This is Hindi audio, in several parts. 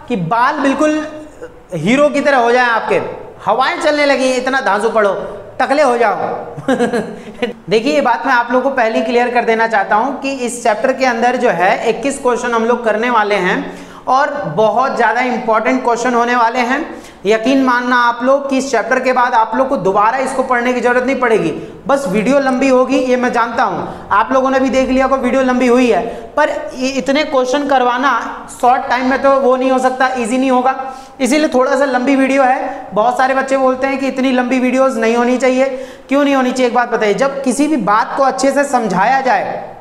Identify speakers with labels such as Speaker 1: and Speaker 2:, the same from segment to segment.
Speaker 1: कि बाल बिल्कुल हीरो की तरह हो जाए, आपके हवाएं चलने लगी, इतना धांसू पड़ो, टकले हो जाओ। देखिए ये बात मैं आप लोगों को पहले क्लियर कर देना चाहता हूं कि इस चैप्टर के अंदर जो है 21 क्वेश्चन हम लोग करने वाले हैं और बहुत ज़्यादा इंपॉर्टेंट क्वेश्चन होने वाले हैं। यकीन मानना आप लोग कि इस चैप्टर के बाद आप लोग को दोबारा इसको पढ़ने की जरूरत नहीं पड़ेगी। बस वीडियो लंबी होगी ये मैं जानता हूँ, आप लोगों ने भी देख लिया को वीडियो लंबी हुई है, पर इतने क्वेश्चन करवाना शॉर्ट टाइम में तो वो नहीं हो सकता, इजी नहीं होगा, इसीलिए थोड़ा सा लंबी वीडियो है। बहुत सारे बच्चे बोलते हैं कि इतनी लंबी वीडियोस नहीं होनी चाहिए, क्यों नहीं होनी चाहिए एक बात बताइए, जब किसी भी बात को अच्छे से समझाया जाए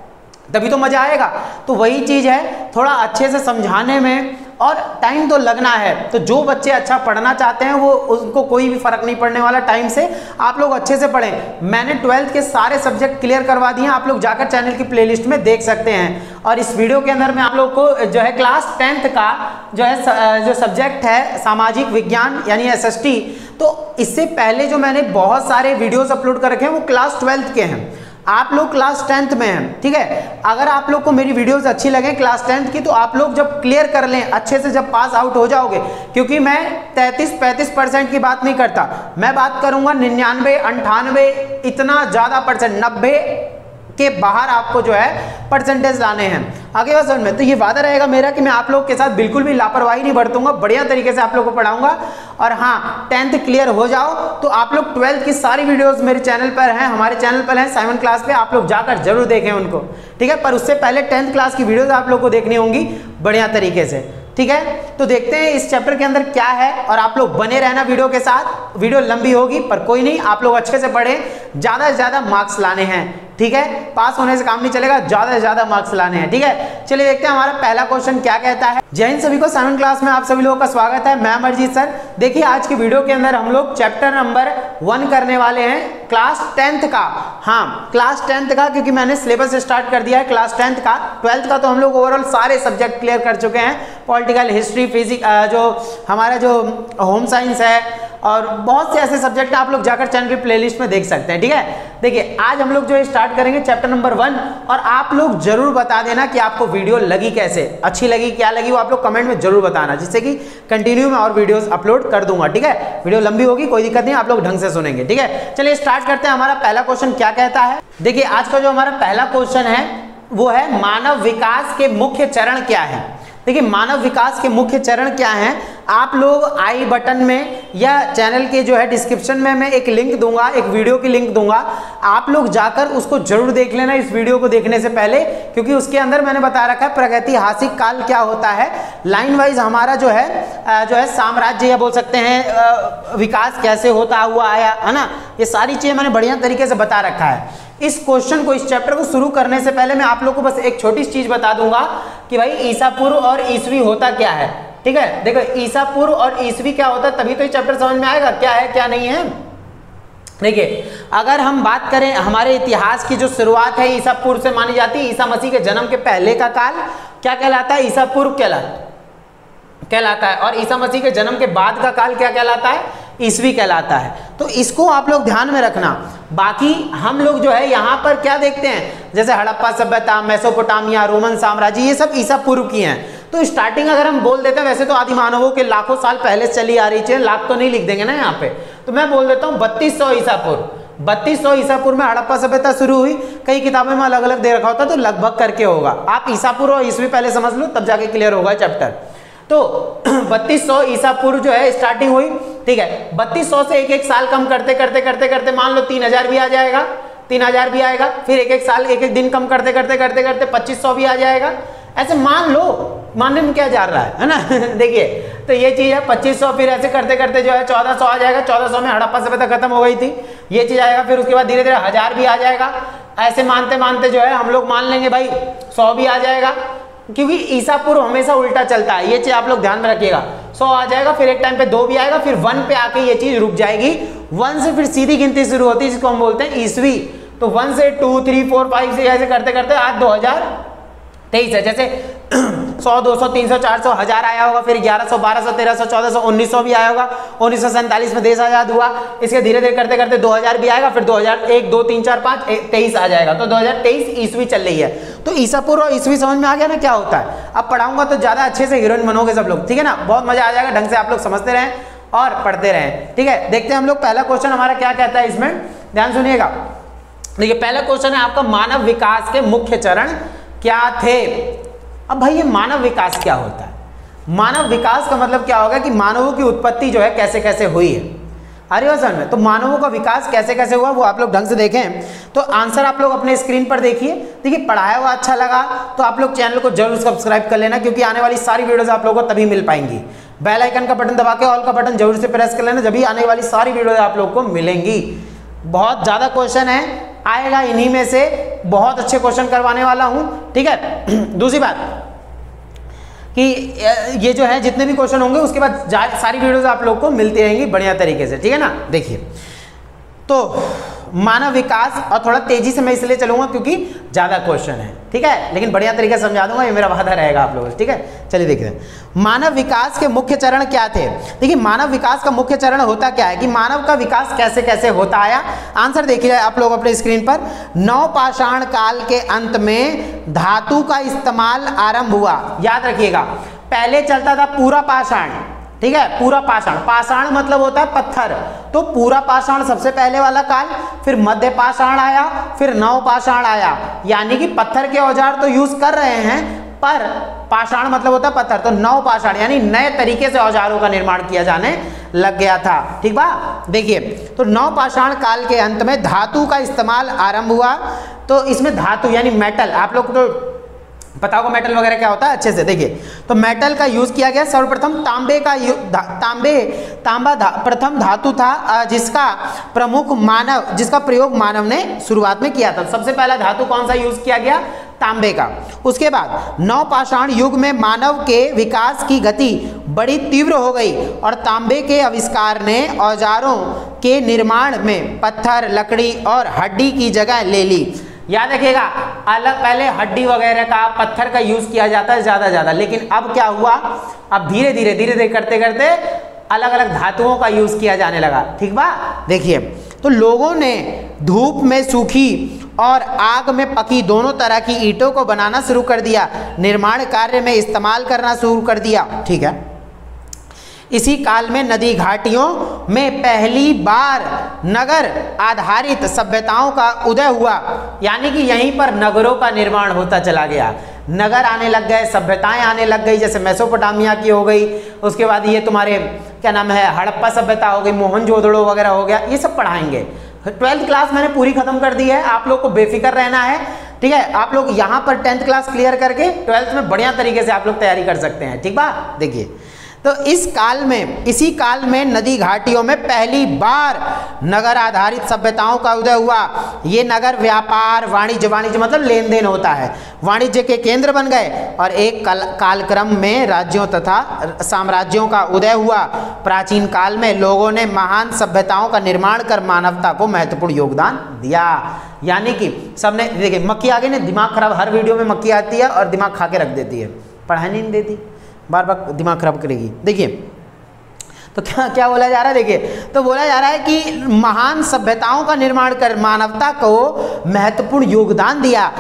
Speaker 1: तभी तो मजा आएगा। तो वही चीज है, थोड़ा अच्छे से समझाने में और टाइम तो लगना है। तो जो बच्चे अच्छा पढ़ना चाहते हैं वो उनको कोई भी फर्क नहीं पड़ने वाला, टाइम से आप लोग अच्छे से पढ़ें। मैंने 12th के सारे सब्जेक्ट क्लियर करवा दिए हैं, आप लोग जाकर चैनल की प्लेलिस्ट में देख सकते हैं। और इस वीडियो के अंदर मैं आप लोग को जो है क्लास 10th का जो है जो सब्जेक्ट है सामाजिक विज्ञान यानी SST, तो इससे पहले जो मैंने बहुत सारे वीडियोस अपलोड कर रखे हैं वो क्लास 12th के हैं, आप लोग क्लास 10th में हैं, ठीक है। अगर आप लोग को मेरी वीडियोस अच्छी लगे क्लास 10th की, तो आप लोग जब क्लियर कर लें अच्छे से, जब पास आउट हो जाओगे, क्योंकि मैं 33-35% की बात नहीं करता, मैं बात करूंगा 99, 98, इतना ज्यादा परसेंट, 90 के बाहर आपको जो है परसेंटेज लाने हैं। आगे बात समझ में, तो ये वादा रहेगा मेरा कि मैं आप लोग के साथ बिल्कुल भी लापरवाही नहीं बरतूंगा, बढ़िया तरीके से आप लोग को पढ़ाऊंगा। और हाँ, 10th क्लियर हो जाओ तो आप लोग 12th की सारी वीडियोस मेरे चैनल पर हैं, हमारे चैनल पर हैं साइमन क्लास पे, आप लोग जाकर जरूर देखें उनको, ठीक है। पर उससे पहले 10th क्लास की वीडियोस आप लोग को देखनी होंगी बढ़िया तरीके से, ठीक है। तो देखते हैं इस चैप्टर के अंदर क्या है, और आप लोग बने रहना वीडियो के साथ। वीडियो लंबी होगी पर कोई नहीं, आप लोग अच्छे से पढ़ें, ज्यादा से ज्यादा मार्क्स लाने हैं, ठीक है। पास होने से काम नहीं चलेगा, ज्यादा से ज्यादा मार्क्स लाने हैं, ठीक है। चलिए देखते हैं हमारा पहला क्वेश्चन क्या कहता है। जय हिंद सभी को, साइमन क्लास में आप सभी लोगों का स्वागत है, मैं अमरजीत सर। देखिए आज की वीडियो के अंदर हम लोग चैप्टर नंबर 1 करने वाले हैं, क्लास 10th का। हाँ, क्लास 10th का, क्योंकि मैंने सिलेबस स्टार्ट कर दिया है क्लास 10th का। 12th का तो हम लोग ओवरऑल सारे सब्जेक्ट क्लियर कर चुके हैं, पॉलिटिकल, हिस्ट्री, फिजिक्स, जो हमारा जो होम साइंस है और बहुत से ऐसे सब्जेक्ट आप लोग जाकर चैनल की प्लेलिस्ट में देख सकते हैं, ठीक है। देखिए आज हम लोग जो स्टार्ट करेंगे चैप्टर नंबर 1, और आप लोग जरूर बता देना कि आपको वीडियो लगी कैसे, अच्छी लगी, क्या लगी, वो आप लोग कमेंट में जरूर बताना, जिससे कि कंटिन्यू में और वीडियोस अपलोड कर दूंगा, ठीक है। वीडियो लंबी होगी कोई दिक्कत नहीं, आप लोग ढंग से सुनेंगे, ठीक है। चलिए स्टार्ट करते हैं। हमारा पहला क्वेश्चन क्या कहता है। देखिए आज का जो हमारा पहला क्वेश्चन है वो है मानव विकास के मुख्य चरण क्या है। देखिए मानव विकास के मुख्य चरण क्या हैं, आप लोग आई बटन में या चैनल के जो है डिस्क्रिप्शन में मैं एक लिंक दूंगा, एक वीडियो की लिंक दूंगा, आप लोग जाकर उसको जरूर देख लेना इस वीडियो को देखने से पहले, क्योंकि उसके अंदर मैंने बता रखा है प्रागैतिहासिक काल क्या होता है, लाइन वाइज हमारा जो है साम्राज्य या बोल सकते हैं विकास कैसे होता हुआ आया है ना, ये सारी चीजें मैंने बढ़िया तरीके से बता रखा है। इस क्वेश्चन को, इस चैप्टर को शुरू करने से पहले मैं आप लोग को बस एक छोटी सी चीज बता दूंगा कि भाई ईसा पूर्व और ईसवी होता क्या है, ठीक है। देखो ईसा पूर्व और ईसवी क्या होता है, तभी तो ये चैप्टर समझ में आएगा क्या है क्या नहीं है। देखिए अगर हम बात करें हमारे इतिहास की जो शुरुआत है ईसा पूर्व से मानी जाती है, ईसा मसीह के जन्म के पहले का काल क्या कहलाता है, ईसा पूर्व कहलाता है, और ईसा मसीह के जन्म के बाद का काल क्या कहलाता है, ईसवी कहलाता है। तो इसको आप लोग ध्यान में रखना। बाकी हम लोग जो है यहाँ पर क्या देखते हैं, जैसे हड़प्पा सभ्यता, मेसोपोटामिया, रोमन साम्राज्य, ये सब ईसा पूर्व की हैं। तो स्टार्टिंग अगर हम बोल देते हैं, वैसे तो आदि मानवों के लाखों साल पहले चली आ रही चीजें, लाख तो नहीं लिख देंगे ना यहाँ पे, तो मैं बोल देता हूँ 3200 ईसा पूर्व। 3200 ईसा पूर्व में हड़प्पा सभ्यता शुरू हुई, कई किताबों में अलग अलग दे रखा होता है, तो लगभग करके होगा। आप ईसा पूर्व और ईसवी पहले समझ लो, तब जाके क्लियर होगा चैप्टर। तो 3200 ईसा पूर्व जो है स्टार्टिंग हुई, ठीक है। 3200 से एक साल कम करते करते करते करते मान लो 3000 भी आ जाएगा, 3000 भी आएगा, फिर एक साल एक दिन कम करते करते करते करते 2500 भी आ जाएगा, ऐसे मान लो, मानने में क्या जा रहा है ना। देखिए तो ये चीज है 2500, फिर ऐसे करते करते जो है 1400 आ जाएगा, 1400 में हड़प्पा सभ्यता खत्म हो गई थी, ये चीज आएगा, फिर उसके बाद धीरे धीरे 1000 भी आ जाएगा, ऐसे मानते मानते जो है हम लोग मान लेंगे भाई 100 भी आ जाएगा, क्योंकि ईसा पूर्व हमेशा उल्टा चलता है, ये चीज आप लोग ध्यान में रखिएगा। 100 आ जाएगा, फिर एक टाइम पे 2 भी आएगा, फिर 1 पे आके ये चीज रुक जाएगी। 1 से फिर सीधी गिनती शुरू होती है, जिसको हम बोलते हैं ईसवी। तो 1 से 2, 3, 4, 5 से ऐसे करते करते आज 2023 है। जैसे 100, 200, 300, 400, 1000 आया होगा, फिर 1100, 1200, 1300, 1400, 1900 भी आया होगा, 1947 में देश आजाद हुआ, इसके धीरे धीरे करते करते 2000 भी आएगा, फिर 2001, 2, 3, 4, 5, 23 आ जाएगा। तो 2023 ईस्वी चल रही है। तो ईसापुर और ईसवी समझ में आ गया ना क्या होता है। अब पढ़ाऊंगा तो ज़्यादा अच्छे से हीरोइन बनोगे सब लोग, ठीक है ना, बहुत मजा आ जाएगा, ढंग से आप लोग समझते रहें और पढ़ते रहें, ठीक है। देखते हैं हम लोग पहला क्वेश्चन हमारा क्या कहता है इसमें, ध्यान सुनिएगा। देखिए पहला क्वेश्चन है आपका, मानव विकास के मुख्य चरण क्या थे। अब भाई ये मानव विकास क्या होता है, मानव विकास का मतलब क्या होगा कि मानवों की उत्पत्ति जो है कैसे कैसे हुई है, आ रही है समझ में। तो मानवों का विकास कैसे कैसे हुआ वो आप लोग ढंग से देखें। तो आंसर आप लोग अपने स्क्रीन पर देखिए। देखिए पढ़ाया हुआ अच्छा लगा तो आप लोग चैनल को जरूर सब्सक्राइब कर लेना, क्योंकि आने वाली सारी वीडियोस आप लोगों को तभी मिल पाएंगी। बेल आइकन का बटन दबा के ऑल का बटन जरूर से प्रेस कर लेना, जब भी आने वाली सारी वीडियोस आप लोग को मिलेंगी। बहुत ज़्यादा क्वेश्चन है, आएगा इन्हीं में से बहुत अच्छे क्वेश्चन करवाने वाला हूँ, ठीक है। दूसरी बात कि ये जो है जितने भी क्वेश्चन होंगे उसके बाद सारी वीडियोस आप लोग को मिलती रहेंगी बढ़िया तरीके से, ठीक है ना। देखिए तो मानव विकास, और थोड़ा तेजी से मैं इसलिए चलूंगा क्योंकि ज़्यादा क्वेश्चन है, ठीक है, लेकिन बढ़िया तरीके से समझा दूंगा, ये मेरा वादा रहेगा आप लोगों से, ठीक है। चलिए देखते हैं मानव विकास के मुख्य चरण क्या थे। देखिए मानव विकास का मुख्य चरण होता क्या है कि मानव का विकास कैसे कैसे होता आया। आंसर देखिए आप लोग अपने स्क्रीन पर। नवपाषाण काल के अंत में धातु का इस्तेमाल आरंभ हुआ। याद रखिएगा पहले चलता था पूरा पाषाण, ठीक है, पूरा पाषाण, पाषाण मतलब होता है पत्थर, तो पूरा पाषाण सबसे पहले वाला काल, फिर मध्य पाषाण आया, फिर नव पाषाण आया। यानी कि पत्थर के औजार तो यूज कर रहे हैं, पर पाषाण मतलब होता है पत्थर, तो नव पाषाण यानी नए तरीके से औजारों का निर्माण किया जाने लग गया था, ठीक बा। देखिए तो नव पाषाण काल के अंत में धातु का इस्तेमाल आरंभ हुआ। तो इसमें धातु यानी मेटल, आप लोग तो पता होगा मेटल वगैरह क्या होता है अच्छे से। देखिए तो मेटल का यूज किया गया। सर्वप्रथम तांबे का तांबा प्रथम धातु था जिसका प्रयोग मानव ने शुरुआत में किया था। सबसे पहला धातु कौन सा यूज किया गया, तांबे का। उसके बाद नवपाषाण युग में मानव के विकास की गति बड़ी तीव्र हो गई और तांबे के आविष्कार ने औजारों के निर्माण में पत्थर, लकड़ी और हड्डी की जगह ले ली। याद रखिएगा अलग पहले हड्डी वगैरह का, पत्थर का यूज किया जाता है ज्यादा, लेकिन अब क्या हुआ, अब धीरे धीरे करते करते अलग अलग धातुओं का यूज किया जाने लगा, ठीक बा। देखिए तो लोगों ने धूप में सूखी और आग में पकी दोनों तरह की ईंटों को बनाना शुरू कर दिया, निर्माण कार्य में इस्तेमाल करना शुरू कर दिया, ठीक है। इसी काल में नदी घाटियों में पहली बार नगर आधारित सभ्यताओं का उदय हुआ। यानी कि यहीं पर नगरों का निर्माण होता चला गया, नगर आने लग गए, सभ्यताएं आने लग गई, जैसे मेसोपोटामिया की हो गई, उसके बाद ये तुम्हारे क्या नाम है हड़प्पा सभ्यता हो गई, मोहनजोदड़ो वगैरह हो गया, ये सब पढ़ाएंगे। 12th क्लास मैंने पूरी खत्म कर दी है, आप लोग को बेफिक्र रहना है, ठीक है। आप लोग यहाँ पर 10th क्लास क्लियर करके 12th में बढ़िया तरीके से आप लोग तैयारी कर सकते हैं, ठीक बा। देखिए तो इसी काल में नदी घाटियों में पहली बार नगर आधारित सभ्यताओं का उदय हुआ। ये नगर व्यापार, वाणिज्य मतलब लेन देन होता है, वाणिज्य के केंद्र बन गए और एक कालक्रम में राज्यों तथा साम्राज्यों का उदय हुआ। प्राचीन काल में लोगों ने महान सभ्यताओं का निर्माण कर मानवता को महत्वपूर्ण योगदान दिया। यानी कि सबने, देखिए मक्खी आ गई ना, दिमाग खराब, हर वीडियो में मक्खी आती है और दिमाग खा के रख देती है, पढ़ाने नहीं देती, बार बार दिमाग खराब करेगी। देखिए तो क्या बोला जा रहा है, देखिए तो बोला जा रहा है कि महान सभ्यताओं का निर्माण कर मानवता को महत्वपूर्ण योगदान दिया।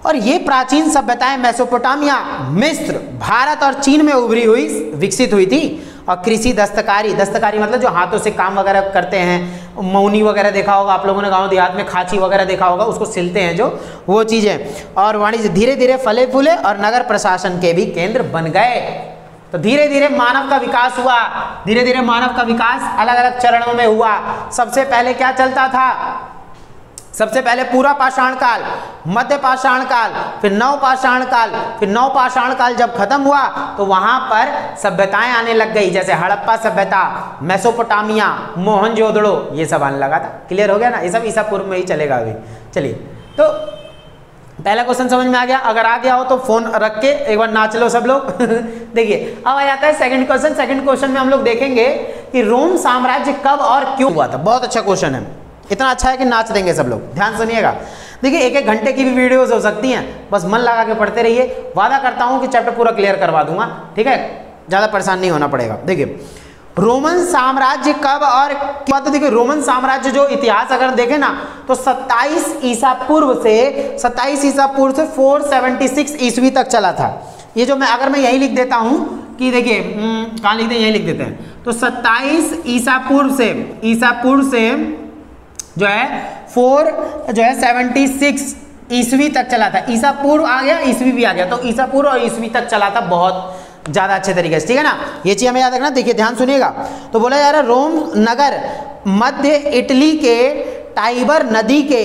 Speaker 1: और ये प्राचीन सभ्यताएं मेसोपोटामिया, मिस्र, भारत और चीन में विकसित हुई थी। और कृषि, दस्तकारी मतलब जो हाथों से काम वगैरह करते हैं, मौनी वगैरह देखा होगा आप लोगों ने, गांव देहात में खांची वगैरह देखा होगा, उसको सिलते हैं जो, वो चीज़ें। और वाणिज्य धीरे धीरे फले फूले और नगर प्रशासन के भी केंद्र बन गए। तो धीरे धीरे मानव का विकास हुआ, धीरे धीरे मानव का विकास अलग अलग चरणों में हुआ। सबसे पहले क्या चलता था, सबसे पहले पूरा पाषाण काल, मध्य पाषाण काल, फिर नव पाषाण काल, फिर नव पाषाण काल जब खत्म हुआ तो वहां पर सभ्यताएं आने लग गई, जैसे हड़प्पा सभ्यता, मेसोपोटामिया, मोहनजोदड़ो, ये सब आने लगा था। क्लियर हो गया ना, ये सब ईसा पूर्व में ही चलेगा अभी। चलिए तो पहला क्वेश्चन समझ में आ गया, अगर आ गया हो तो फोन रख के एक बार नाच लो सब लोग। देखिए अब आ जाता है सेकंड क्वेश्चन। सेकंड क्वेश्चन में हम लोग देखेंगे कि रोम साम्राज्य कब और क्यों हुआ था। बहुत अच्छा क्वेश्चन है, इतना अच्छा है कि नाच देंगे सब लोग, ध्यान सुनिएगा। देखिए 1-1 घंटे की भी वीडियोस हो सकती हैं, बस मन लगा के पढ़ते रहिए। वादा करता हूं कि चैप्टर पूरा क्लियर करवा दूंगा, ठीक है, ज़्यादा परेशान नहीं होना पड़ेगा। देखिए रोमन साम्राज्य कब और क्या? तो देखिए रोमन साम्राज्य जो इतिहास अगर देखें ना तो 27 ईसा पूर्व से 476 ईस्वी तक चला था। ये जो मैं अगर मैं यही लिख देता हूं कि देखिए कहाँ लिख दें, यही लिख देते हैं, तो 27 ईसा पूर्व से जो है 476 ईस्वी तक चला था। ईसा पूर्व आ गया, ईस्वी भी आ गया, तो ईसा पूर्व और ईस्वी तक चला था बहुत ज्यादा अच्छे तरीके से, ठीक है ना। ये चीज हमें याद रखना। देखिए ध्यान सुनिएगा, तो बोला जा रहा है रोम नगर मध्य इटली के टाइबर नदी के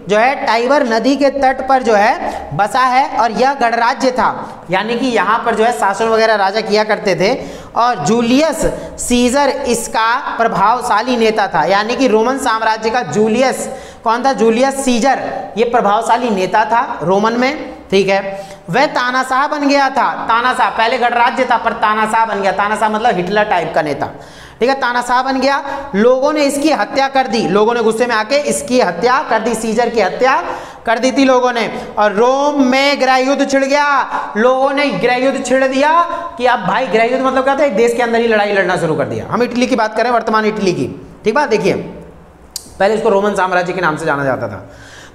Speaker 1: जो है टाइबर नदी के तट पर जो है बसा है और यह गणराज्य था, यानी कि यहाँ पर जो है शासन वगैरह राजा किया करते थे। और जूलियस सीजर इसका प्रभावशाली नेता था, यानी कि रोमन साम्राज्य का जूलियस कौन था? जूलियस सीजर, ये प्रभावशाली नेता था रोमन में, ठीक है। वह तानाशाह बन गया था, तानाशाह, पहले गणराज्य था पर तानाशाह बन गया। तानाशाह मतलब हिटलर टाइप का नेता, ठीक है, तानाशाह बन गया। लोगों ने इसकी हत्या कर दी, लोगों ने गुस्से में आके इसकी हत्या कर दी, सीजर की हत्या कर दी थी लोगों ने। और रोम में गृह युद्ध छिड़ गया, लोगों ने गृह युद्ध छिड़ दिया कि अब भाई गृह युद्ध मतलब क्या था? एक देश के अंदर ही लड़ाई लड़ना शुरू कर दिया। हम इटली की बात करें, वर्तमान इटली की, ठीक बात। देखिए पहले इसको रोमन साम्राज्य के नाम से जाना जाता था।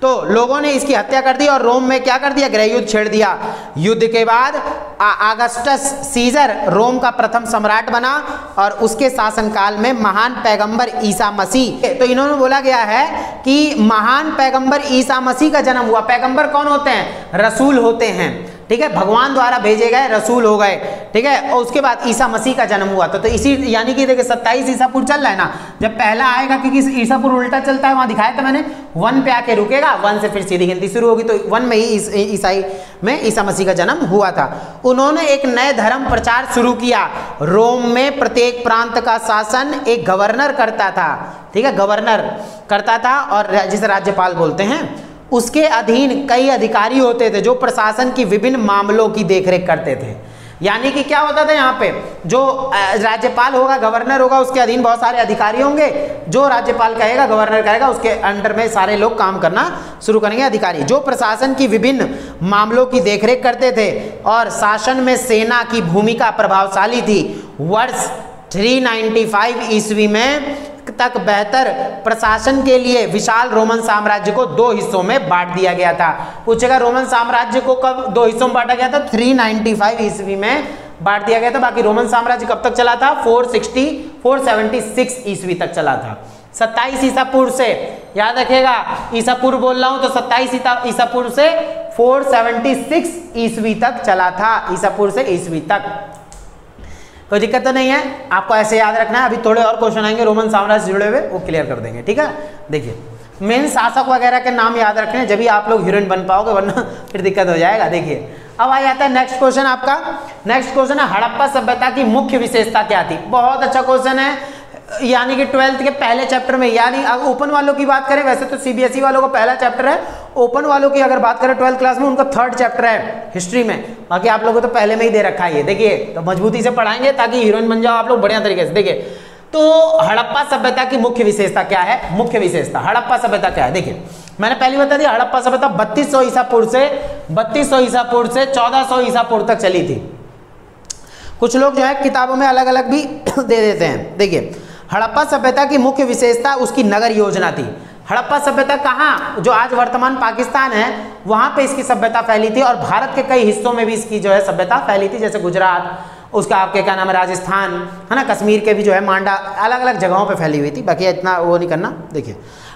Speaker 1: तो लोगों ने इसकी हत्या कर दी और रोम में क्या कर दिया? गृह युद्ध छेड़ दिया। युद्ध के बाद अगस्टस सीजर रोम का प्रथम सम्राट बना और उसके शासनकाल में महान पैगंबर ईसा मसीह, तो इन्होंने बोला गया है कि महान पैगंबर ईसा मसीह का जन्म हुआ। पैगंबर कौन होते हैं? रसूल होते हैं, ठीक है, भगवान द्वारा भेजे गए रसूल हो गए, ठीक है। और उसके बाद ईसा मसीह का जन्म हुआ। तो इसी यानी कि देखिए 27 ईसा पूर्व चल रहा है ना, जब पहला आएगा क्योंकि ईसा पूर्व उल्टा चलता है, वहां दिखाया था मैंने, 1 पे आके रुकेगा, 1 से फिर सीधी गिनती शुरू होगी, तो 1 में ही ईसाई में ईसा मसीह का जन्म हुआ था। उन्होंने एक नए धर्म प्रचार शुरू किया। रोम में प्रत्येक प्रांत का शासन एक गवर्नर करता था, ठीक है, गवर्नर करता था, और जिसे राज्यपाल बोलते हैं। उसके अधीन कई अधिकारी होते थे जो प्रशासन की विभिन्न मामलों की देखरेख करते थे। यानी कि क्या होता था यहाँ पे, जो राज्यपाल होगा, गवर्नर होगा, उसके अधीन बहुत सारे अधिकारी होंगे। जो राज्यपाल कहेगा, गवर्नर कहेगा, उसके अंडर में सारे लोग काम करना शुरू करेंगे, अधिकारी, जो प्रशासन की विभिन्न मामलों की देखरेख करते थे और शासन में सेना की भूमिका प्रभावशाली थी। वर्ष 395 ईस्वी में तक बेहतर प्रशासन के लिए विशाल रोमन साम्राज्य को 2 हिस्सों में बांट दिया गया था। पूछेगा रोमन साम्राज्य को कब 2 हिस्सों में बांटा गया था? 395 ईस्वी में बांट दिया गया था। बाकी रोमन साम्राज्य कब तक चला था? 476 ईस्वी तक चला था। 27 ईसा पूर्व से, याद रखिएगा, ईसा पूर्व बोल रहा हूं तो 27 ईसा पूर्व से 476 ईस्वी तक चला था, ईसा पूर्व से ईस्वी तक। कोई दिक्कत तो नहीं है, आपको ऐसे याद रखना है। अभी थोड़े और क्वेश्चन आएंगे रोमन साम्राज्य से जुड़े हुए, वो क्लियर कर देंगे, ठीक है। देखिए मेन शासक वगैरह के नाम याद रखने, जब भी आप लोग हीरोइन बन पाओगे, वरना फिर दिक्कत हो जाएगा। देखिए अब आ जाता है नेक्स्ट क्वेश्चन आपका। नेक्स्ट क्वेश्चन है हड़प्पा सभ्यता की मुख्य विशेषता क्या थी? बहुत अच्छा क्वेश्चन है, यानी कि 12th के पहले चैप्टर में, यानी ओपन वालों की बात करें, वैसे तो सीबीएसई वालों का पहला चैप्टर है, ओपन वालों की अगर बात करें 12th क्लास में उनका 3rd चैप्टर है हिस्ट्री में। बाकी आप लोगों को तो पहले में ही दे रखा है ये। देखिए तो मजबूती से पढ़ाएंगे ताकि हीरोइन बन जाओ आप लोग बढ़िया तरीके से। देखिए तो हड़प्पा सभ्यता की मुख्य विशेषता क्या है? मुख्य विशेषता हड़प्पा सभ्यता क्या है? देखिए मैंने पहले बता दिया, हड़प्पा सभ्यता 3200 ईसा पूर्व से 1400 ईसा पूर्व तक चली थी। कुछ लोग जो है किताबों में अलग अलग भी दे देते हैं। देखिए हड़प्पा सभ्यता की मुख्य विशेषता उसकी नगर योजना थी। हड़प्पा सभ्यता कहाँ, जो आज वर्तमान पाकिस्तान है, वहां पे इसकी सभ्यता फैली थी और भारत के कई हिस्सों में भी इसकी जो है सभ्यता फैली थी, जैसे गुजरात, उसका आपके क्या नाम है, राजस्थान है ना, कश्मीर के भी जो है मांडा, अलग अलग जगहों पे फैली हुई थी। बाकी इतना वो नहीं करना। देखिए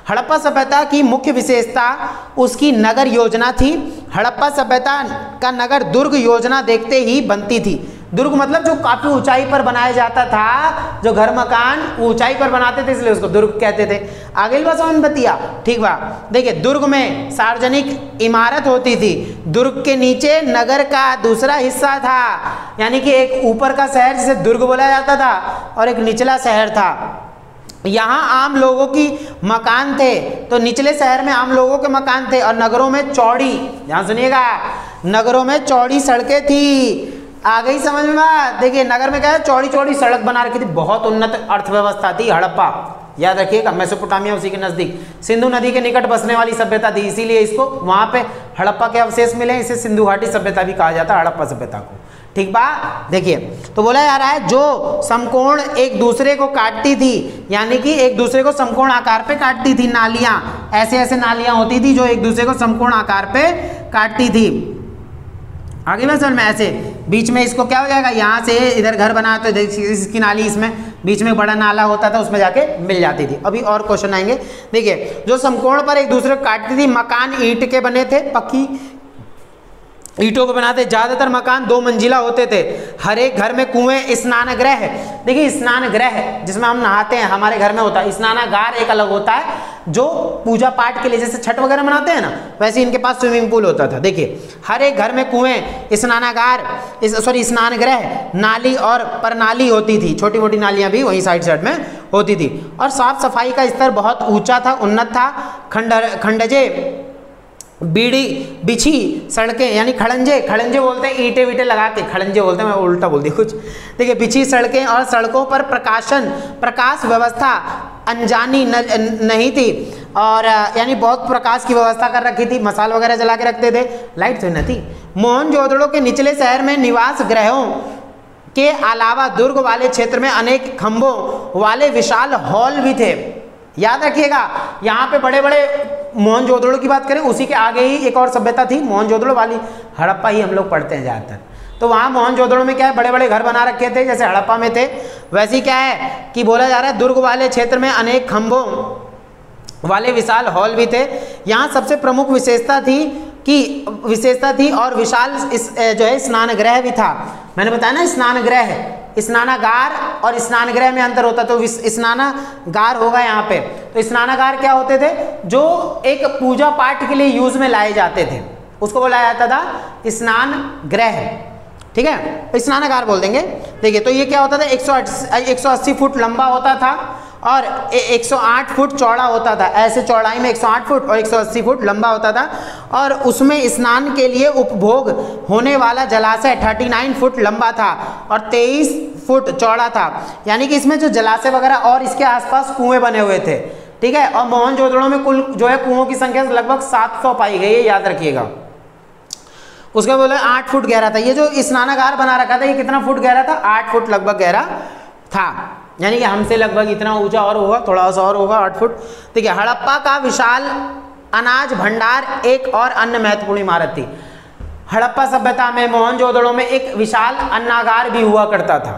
Speaker 1: हड़प्पा सभ्यता की मुख्य विशेषता उसकी नगर योजना थी। हड़प्पा सभ्यता का नगर दुर्ग योजना देखते ही बनती थी। दुर्ग मतलब जो काफी ऊंचाई पर बनाया जाता था, जो घर मकान ऊंचाई पर बनाते थे, इसलिए उसको दुर्ग कहते थे। आगे बस समझ बतिया, ठीक बा। देखिए दुर्ग में सार्वजनिक इमारत होती थी। दुर्ग के नीचे नगर का दूसरा हिस्सा था, यानी कि एक ऊपर का शहर जिसे दुर्ग बोला जाता था और एक निचला शहर था। यहाँ आम लोगों की मकान थे, तो निचले शहर में आम लोगों के मकान थे और नगरों में चौड़ी, ध्यान सुनिएगा, नगरों में चौड़ी सड़कें थी। आ गई समझ में बात? देखिए नगर में क्या है, चौड़ी चौड़ी सड़क बना रखी थी। बहुत उन्नत अर्थव्यवस्था थी हड़प्पा, याद रखिएगा। मेसोपोटामिया उसी के नजदीक, सिंधु नदी के निकट बसने वाली सभ्यता थी, इसीलिए इसको वहां पे हड़प्पा के अवशेष मिले, इसे सिंधु घाटी सभ्यता भी कहा जाता है हड़प्पा सभ्यता को, ठीक बा। देखिए तो बोला जा रहा है जो समकोण एक दूसरे को काटती थी, यानी कि एक दूसरे को समकोण आकार पे काटती थी, नालियां ऐसे ऐसे नालियां होती थी जो एक दूसरे को समकोण आकार पे काटती थी। आगे मैं समझ में, ऐसे बीच में इसको क्या हो जाएगा, यहाँ से इधर घर बना तो इसकी नाली इसमें बीच में बड़ा नाला होता था, उसमें जाके मिल जाती थी। अभी और क्वेश्चन आएंगे। देखिए जो समकोण पर एक दूसरे को काटती थी, मकान ईंट के बने थे, पक्की ईंटों को बनाते, ज्यादातर मकान 2 मंजिला होते थे, हर एक घर में कुएं, स्नान गृह, देखिए स्नान गृह जिसमें हम नहाते हैं हमारे घर में होता है, स्नानागार एक अलग होता है जो पूजा पाठ के लिए, जैसे छठ वगैरह मनाते हैं ना, वैसे इनके पास स्विमिंग पूल होता था। देखिए हर एक घर में कुएं, स्नानागार स्नान गृह, नाली और प्रणाली होती थी, छोटी मोटी नालियां भी वहीं साइड में होती थी, और साफ सफाई का स्तर बहुत ऊंचा था, उन्नत था। खंडजे, बीड़ी, बिछी सड़कें, यानी खड़ंजे, खड़ंजे बोलते हैं ईंटे वीटे लगा के, खड़ंजे बोलते हैं, मैं उल्टा बोल दिया कुछ। देखिए बिछी सड़कें और सड़कों पर प्रकाश व्यवस्था अनजानी नहीं थी, और यानी बहुत प्रकाश की व्यवस्था कर रखी थी, मसाल वगैरह जला के रखते थे, लाइट तो न थी। मोहनजोदड़ो के निचले शहर में निवास गृहों के अलावा दुर्ग वाले क्षेत्र में अनेक खंभों वाले विशाल हॉल भी थे। याद रखिएगा यहाँ पे बड़े बड़े मोहनजोदड़ो की बात करें, उसी के आगे ही एक और सभ्यता थी मोहनजोदड़ो वाली, हड़प्पा ही हम लोग पढ़ते हैं ज़्यादातर। तो वहाँ मोहनजोदड़ो में क्या है, बड़े बड़े घर बना रखे थे जैसे हड़प्पा में थे, वैसे ही क्या है कि बोला जा रहा है दुर्ग वाले क्षेत्र में अनेक खंभों वाले विशाल हॉल भी थे। यहाँ सबसे प्रमुख विशेषता थी और विशाल जो है स्नान गृह भी था। मैंने बताया ना स्नान गृह, स्नानागार और स्नान गृह में अंतर होता, तो स्नानागार होगा यहाँ पे। तो स्नानागार क्या होते थे, जो एक पूजा पाठ के लिए यूज में लाए जाते थे, उसको बोला जाता था स्नान गृह, ठीक है, स्नानागार बोल देंगे। देखिए तो ये क्या होता था, 180 फुट लंबा होता था और 108 फुट चौड़ा होता था, ऐसे चौड़ाई में 108 फुट और 180 फुट लंबा होता था, और उसमें स्नान के लिए उपभोग होने वाला जलाशय 39 फुट लंबा था और 23 फुट चौड़ा था, यानी कि इसमें जो जलाशय वगैरह और इसके आसपास कुएं बने हुए थे, ठीक है। और मोहनजोदड़ो में कुल जो है कुओं की संख्या लगभग 700 पाई गई है, याद रखिएगा। उसका बोला 8 फुट गहरा था। ये जो स्नानागार बना रखा था ये कितना फुट गहरा था, 8 फुट लगभग गहरा था, यानी कि हमसे लगभग इतना ऊंचा और होगा, थोड़ा सा और होगा 8 फुट। ठीक है, हड़प्पा का विशाल अनाज भंडार एक और अन्य महत्वपूर्ण इमारत थी। हड़प्पा सभ्यता में मोहनजोदड़ो में एक विशाल अन्नागार भी हुआ करता था।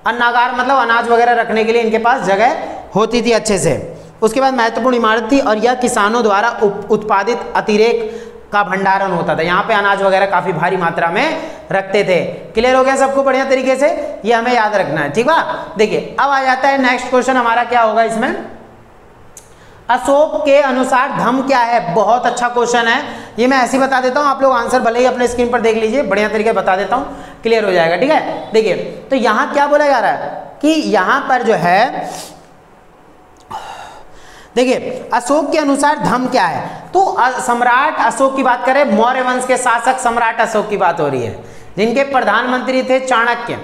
Speaker 1: अन्नागार मतलब अनाज वगैरह रखने के लिए इनके पास जगह होती थी अच्छे से। उसके बाद महत्वपूर्ण इमारत थी और यह किसानों द्वारा उत्पादित अतिरेक का भंडारण होता था। यहाँ पे अनाज वगैरह काफी भारी मात्रा में रखते थे। क्लियर हो गया सबको बढ़िया तरीके से, ये हमें याद रखना है, ठीक है। देखिए अब आ जाता है नेक्स्ट क्वेश्चन हमारा, क्या होगा इसमें, अशोक के अनुसार धम्म क्या है। बहुत अच्छा क्वेश्चन है, ये मैं ऐसे ही बता देता हूँ, आप लोग आंसर भले ही अपने स्क्रीन पर देख लीजिए, बढ़िया तरीके बता देता हूँ, क्लियर हो जाएगा, ठीक है। देखिए तो यहाँ क्या बोला जा रहा है कि यहाँ पर जो है, देखिए अशोक के अनुसार धम्म क्या है, तो सम्राट अशोक की बात करें, मौर्य वंश के शासक सम्राट अशोक की बात हो रही है, जिनके प्रधानमंत्री थे चाणक्य,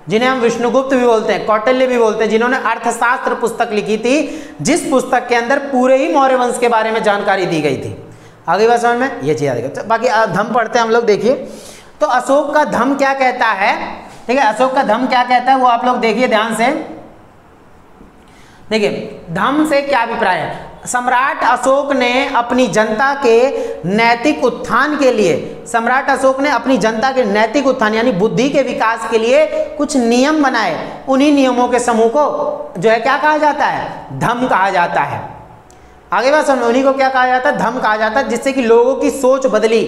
Speaker 1: जिन्हें हम विष्णुगुप्त भी बोलते हैं, कौटिल्य भी बोलते हैं, जिन्होंने अर्थशास्त्र पुस्तक लिखी थी, जिस पुस्तक के अंदर पूरे ही मौर्य वंश के बारे में जानकारी दी गई थी। आगे बात समझ में, ये चीज आएगा। बाकी धम्म पढ़ते हैं हम लोग। देखिए तो अशोक का धम्म क्या कहता है, ठीक है, अशोक का धम्म क्या कहता है वो आप लोग देखिए ध्यान से। देखिए धम्म से क्या अभिप्राय है, सम्राट अशोक ने अपनी जनता के नैतिक उत्थान के लिए, सम्राट अशोक ने अपनी जनता के नैतिक उत्थान यानी बुद्धि के विकास के लिए कुछ नियम बनाए। उन्हीं नियमों के समूह को जो है क्या कहा जाता है, धम्म कहा जाता है। आगे बात समझो, उन्हीं को क्या कहा जाता है, धम्म कहा जाता है, जिससे कि लोगों की सोच बदली,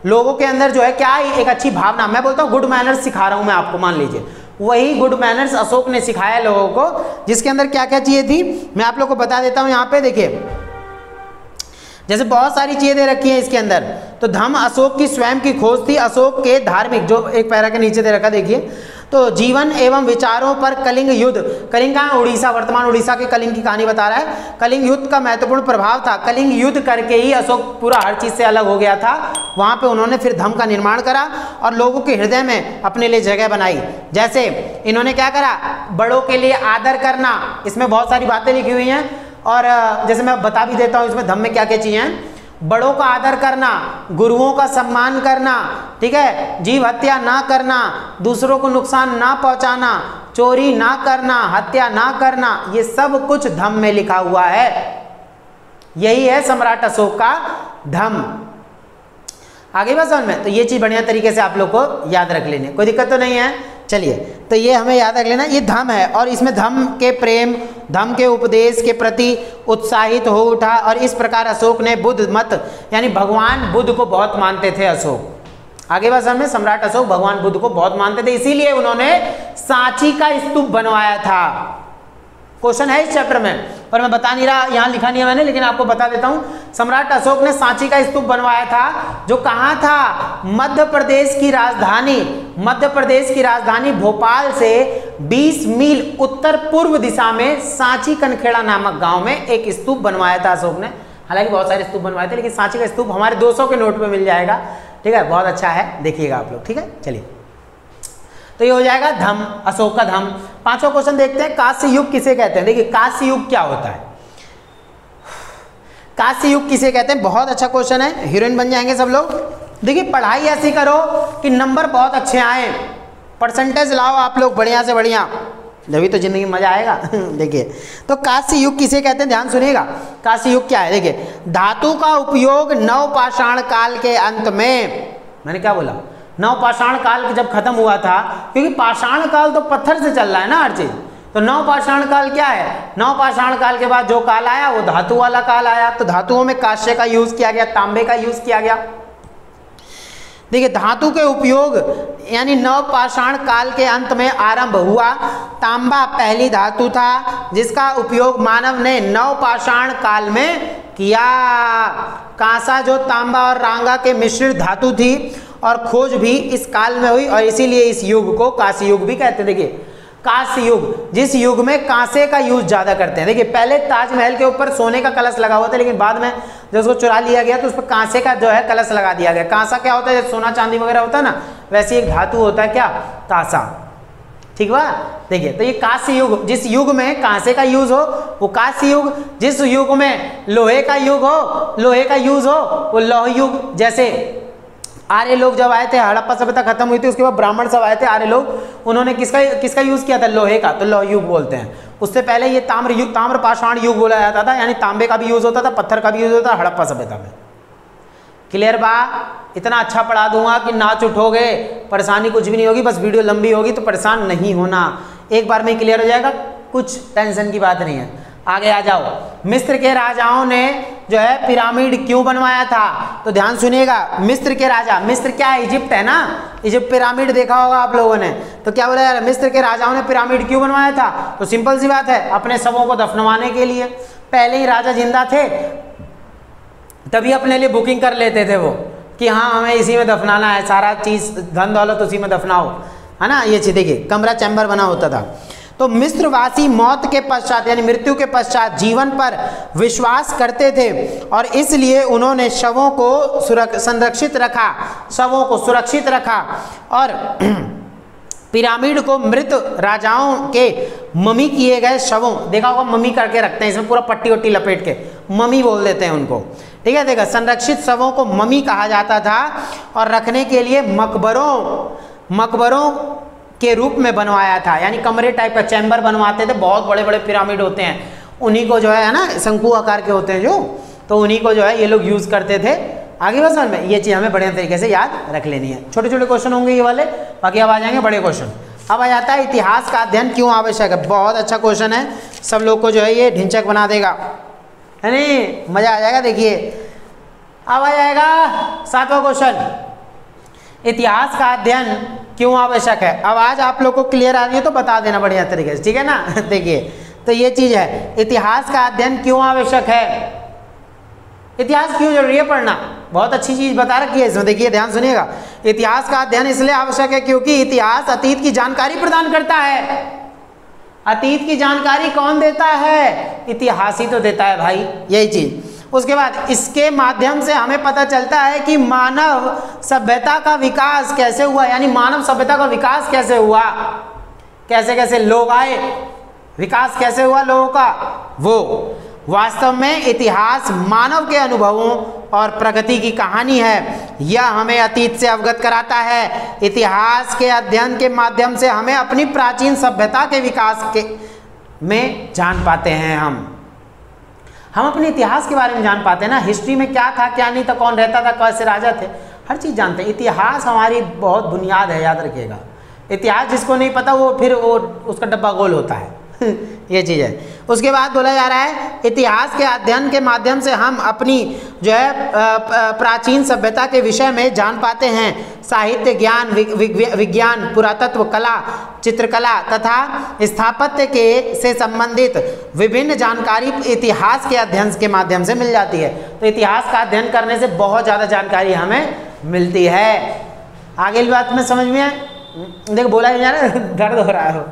Speaker 1: लोगों के अंदर जो है क्या एक अच्छी भावना, मैं बोलता हूँ गुड मैनर्स सिखा रहा हूँ मैं आपको, मान लीजिए वही गुड मैनर्स अशोक ने सिखाया लोगों को, जिसके अंदर क्या क्या चीजें थी मैं आप लोगों को बता देता हूं। यहाँ पे देखिए जैसे बहुत सारी चीजें दे रखी हैं इसके अंदर। तो धम्म अशोक की स्वयं की खोज थी, अशोक के धार्मिक, जो एक पैरा के नीचे दे रखा देखिए, तो जीवन एवं विचारों पर कलिंग युद्ध, कलिंग कहाँ, उड़ीसा, वर्तमान उड़ीसा के कलिंग की कहानी बता रहा है। कलिंग युद्ध का महत्वपूर्ण प्रभाव था, कलिंग युद्ध करके ही अशोक पूरा हर चीज से अलग हो गया था। वहां पे उन्होंने फिर धम्म का निर्माण करा और लोगों के हृदय में अपने लिए जगह बनाई। जैसे इन्होंने क्या करा, बड़ों के लिए आदर करना, इसमें बहुत सारी बातें लिखी हुई हैं और जैसे मैं बता भी देता हूँ इसमें धम्म में क्या क्या चीजें हैं। बड़ों का आदर करना, गुरुओं का सम्मान करना, ठीक है, जीव हत्या ना करना, दूसरों को नुकसान ना पहुंचाना, चोरी ना करना, हत्या ना करना, ये सब कुछ धम्म में लिखा हुआ है। यही है सम्राट अशोक का धम्म। आगे बात समझ में? तो ये चीज बढ़िया तरीके से आप लोग को याद रख लेने, कोई दिक्कत तो नहीं है। चलिए, तो ये हमें याद रख लेना, ये धम्म है और इसमें धम्म के प्रेम, धम्म के उपदेश के प्रति उत्साहित हो उठा और इस प्रकार अशोक ने बुद्ध मत यानी भगवान बुद्ध को बहुत मानते थे अशोक। आगे बात समझ में? सम्राट अशोक भगवान बुद्ध को बहुत मानते थे, इसीलिए उन्होंने सांची का स्तूप बनवाया था। क्वेश्चन है इस चैप्टर में, पर मैं बता नहीं रहा, यहाँ लिखा नहीं है मैंने, लेकिन आपको बता देता हूँ। सम्राट अशोक ने सांची का स्तूप बनवाया था, जो कहाँ था? मध्य प्रदेश की राजधानी भोपाल से 20 मील उत्तर पूर्व दिशा में सांची कनखेड़ा नामक गांव में एक स्तूप बनवाया था अशोक ने। हालांकि बहुत सारे स्तूप बनवाए थे, लेकिन सांची का स्तूप हमारे 200 के नोट में मिल जाएगा, ठीक है, बहुत अच्छा है, देखिएगा आप लोग, ठीक है। चलिए, तो ये हो जाएगा धम्म, अशोक का धम्म। पांचवा क्वेश्चन देखते हैं, कांस्य युग किसे कहते हैं? देखिए, कांस्य युग क्या होता है? कांस्य युग किसे कहते हैं? बहुत अच्छा क्वेश्चन है, हीरोइन बन जाएंगे सब लोग। देखिए, पढ़ाई ऐसी करो कि नंबर बहुत अच्छे आए, परसेंटेज लाओ आप लोग बढ़िया से बढ़िया, जभी तो जिंदगी में मजा आएगा। देखिए, तो कांस्य युग किसे कहते हैं? ध्यान सुनिएगा, कांस्य युग क्या है? देखिए, धातु का उपयोग नवपाषाण काल के अंत में, मैंने क्या बोला? नवपाषाण काल जब खत्म हुआ था, क्योंकि पाषाण काल तो पत्थर से चल रहा है ना हर चीज, तो नवपाषाण काल क्या है? नवपाषाण काल के बाद जो काल आया वो धातु वाला काल आया। तो धातुओं में कांस्य का यूज किया गया, तांबे का यूज किया गया। देखिए, धातु के उपयोग यानी नवपाषाण काल के अंत में आरंभ हुआ। तांबा पहली धातु था जिसका उपयोग मानव ने नवपाषाण काल में किया। कांसा जो तांबा और रांगा के मिश्रित धातु थी और खोज भी इस काल में हुई, और इसीलिए इस युग को कांस्य युग भी कहते हैं। देखिए, कांस्य युग, जिस युग में कांसे का यूज ज्यादा करते हैं। देखिए, पहले ताजमहल के ऊपर सोने का कलश लगा हुआ था, लेकिन बाद में जब उसको चुरा लिया गया तो उस पर कांसे का जो है कलश लगा दिया गया। कांसा क्या होता है? जब सोना चांदी वगैरह होता है ना, वैसे एक धातु होता है, क्या? कांसा, ठीक बा। देखिए, तो ये कांस्य युग, जिस युग में कांसे का यूज हो वो कांस्य युग, जिस युग में लोहे का युग हो, लोहे का यूज हो वो लौह युग। जैसे आर्य लोग जब आए थे, हड़प्पा सभ्यता खत्म हुई थी, उसके बाद ब्राह्मण सब आए थे, आर्य लोग, उन्होंने किसका यूज किया था? लोहे का, तो लौह युग बोलते हैं। उससे पहले ये ताम्र युग, ताम्रपाषाण युग बोला जाता था, यानी तांबे का भी यूज होता था, पत्थर का भी यूज होता था हड़प्पा सभ्यता में। क्लियर बा? इतना अच्छा पढ़ा दूंगा कि नाच उठोगे, परेशानी कुछ भी नहीं होगी, बस वीडियो लंबी होगी तो परेशान नहीं होना, एक बार में क्लियर हो जाएगा, कुछ टेंशन की बात नहीं है। आगे आ जाओ। मिस्र के राजाओं ने जो है पिरामिड क्यों बनवाया था? तो ध्यान सुनिएगा, मिस्र के राजा, मिस्र क्या है? इजिप्ट है ना, इजिप्ट पिरामिड देखा होगा आप लोगों ने, तो क्या बोला यार, मिस्र के राजाओं ने पिरामिड क्यों बनवाया था? तो सिंपल सी बात है, अपने शवों को दफनवाने के लिए। पहले ही राजा जिंदा थे, तभी अपने लिए बुकिंग कर लेते थे वो, कि हाँ हमें इसी में दफनाना है, सारा चीज धन दौलत उसी में दफनाओ, है ना। ये चीज देखिए, कमरा चैम्बर बना होता था। तो मिस्रवासी मौत के पश्चात यानी मृत्यु के पश्चात जीवन पर विश्वास करते थे, और इसलिए उन्होंने शवों को संरक्षित रखा, शवों को सुरक्षित रखा, और पिरामिड को मृत राजाओं के मम्मी किए गए शवों, देखा होगा मम्मी करके रखते हैं, इसमें पूरा पट्टी वट्टी लपेट के मम्मी बोल देते हैं उनको, ठीक है। देखा, संरक्षित शवों को मम्मी कहा जाता था, और रखने के लिए मकबरों के रूप में बनवाया था, यानी कमरे टाइप का चैम्बर बनवाते थे। बहुत बड़े बड़े पिरामिड होते हैं, उन्हीं को जो है ना, शंकु आकार के होते हैं जो, तो उन्हीं को जो है ये लोग यूज करते थे। आगे बस समझ में, ये चीज हमें बढ़िया तरीके से याद रख लेनी है। छोटे छोटे क्वेश्चन होंगे ये वाले, बाकी अब आ जाएंगे बड़े क्वेश्चन। अब आ जाता है इतिहास का अध्ययन क्यों आवश्यक है। बहुत अच्छा क्वेश्चन है, सब लोग को जो है ये ढिंचक बना देगा, है नहीं, मजा आ जाएगा। देखिए, अब आ जाएगा 7वां क्वेश्चन, इतिहास का अध्ययन क्यों आवश्यक है। अब आज आप लोग को क्लियर आ रही है तो बता देना बढ़िया तरीके से, ठीक है ना। देखिए, तो ये चीज है, इतिहास का अध्ययन क्यों आवश्यक है, इतिहास क्यों जरूरी है पढ़ना। बहुत अच्छी चीज बता रखी है इसमें, देखिए ध्यान सुनिएगा। इतिहास का अध्ययन इसलिए आवश्यक है क्योंकि इतिहास अतीत की जानकारी प्रदान करता है। अतीत की जानकारी कौन देता है? इतिहास ही तो देता है भाई, यही चीज। उसके बाद इसके माध्यम से हमें पता चलता है कि मानव सभ्यता का विकास कैसे हुआ, यानी मानव सभ्यता का विकास कैसे हुआ, कैसे कैसे लोग आए, विकास कैसे हुआ लोगों का। वो वास्तव में इतिहास मानव के अनुभवों और प्रगति की कहानी है। यह हमें अतीत से अवगत कराता है। इतिहास के अध्ययन के माध्यम से हमें अपनी प्राचीन सभ्यता के विकास के में जान पाते हैं। हम अपने इतिहास के बारे में जान पाते हैं ना, हिस्ट्री में क्या था क्या नहीं था, कौन रहता था, कैसे राजा थे, हर चीज़ जानते हैं। इतिहास हमारी बहुत बुनियाद है, याद रखिएगा। इतिहास जिसको नहीं पता वो फिर वो उसका डब्बा गोल होता है ये चीज़ है। उसके बाद बोला जा रहा है इतिहास के अध्ययन के माध्यम से हम अपनी जो है प्राचीन सभ्यता के विषय में जान पाते हैं। साहित्य, ज्ञान, विज्ञान, पुरातत्व, कला, चित्रकला तथा स्थापत्य के से संबंधित विभिन्न जानकारी इतिहास के अध्ययन के माध्यम से मिल जाती है। तो इतिहास का अध्ययन करने से बहुत ज़्यादा जानकारी हमें मिलती है। आगे की बात में समझ में आए? देखो बोला जा रहा है दर्द हो रहा है,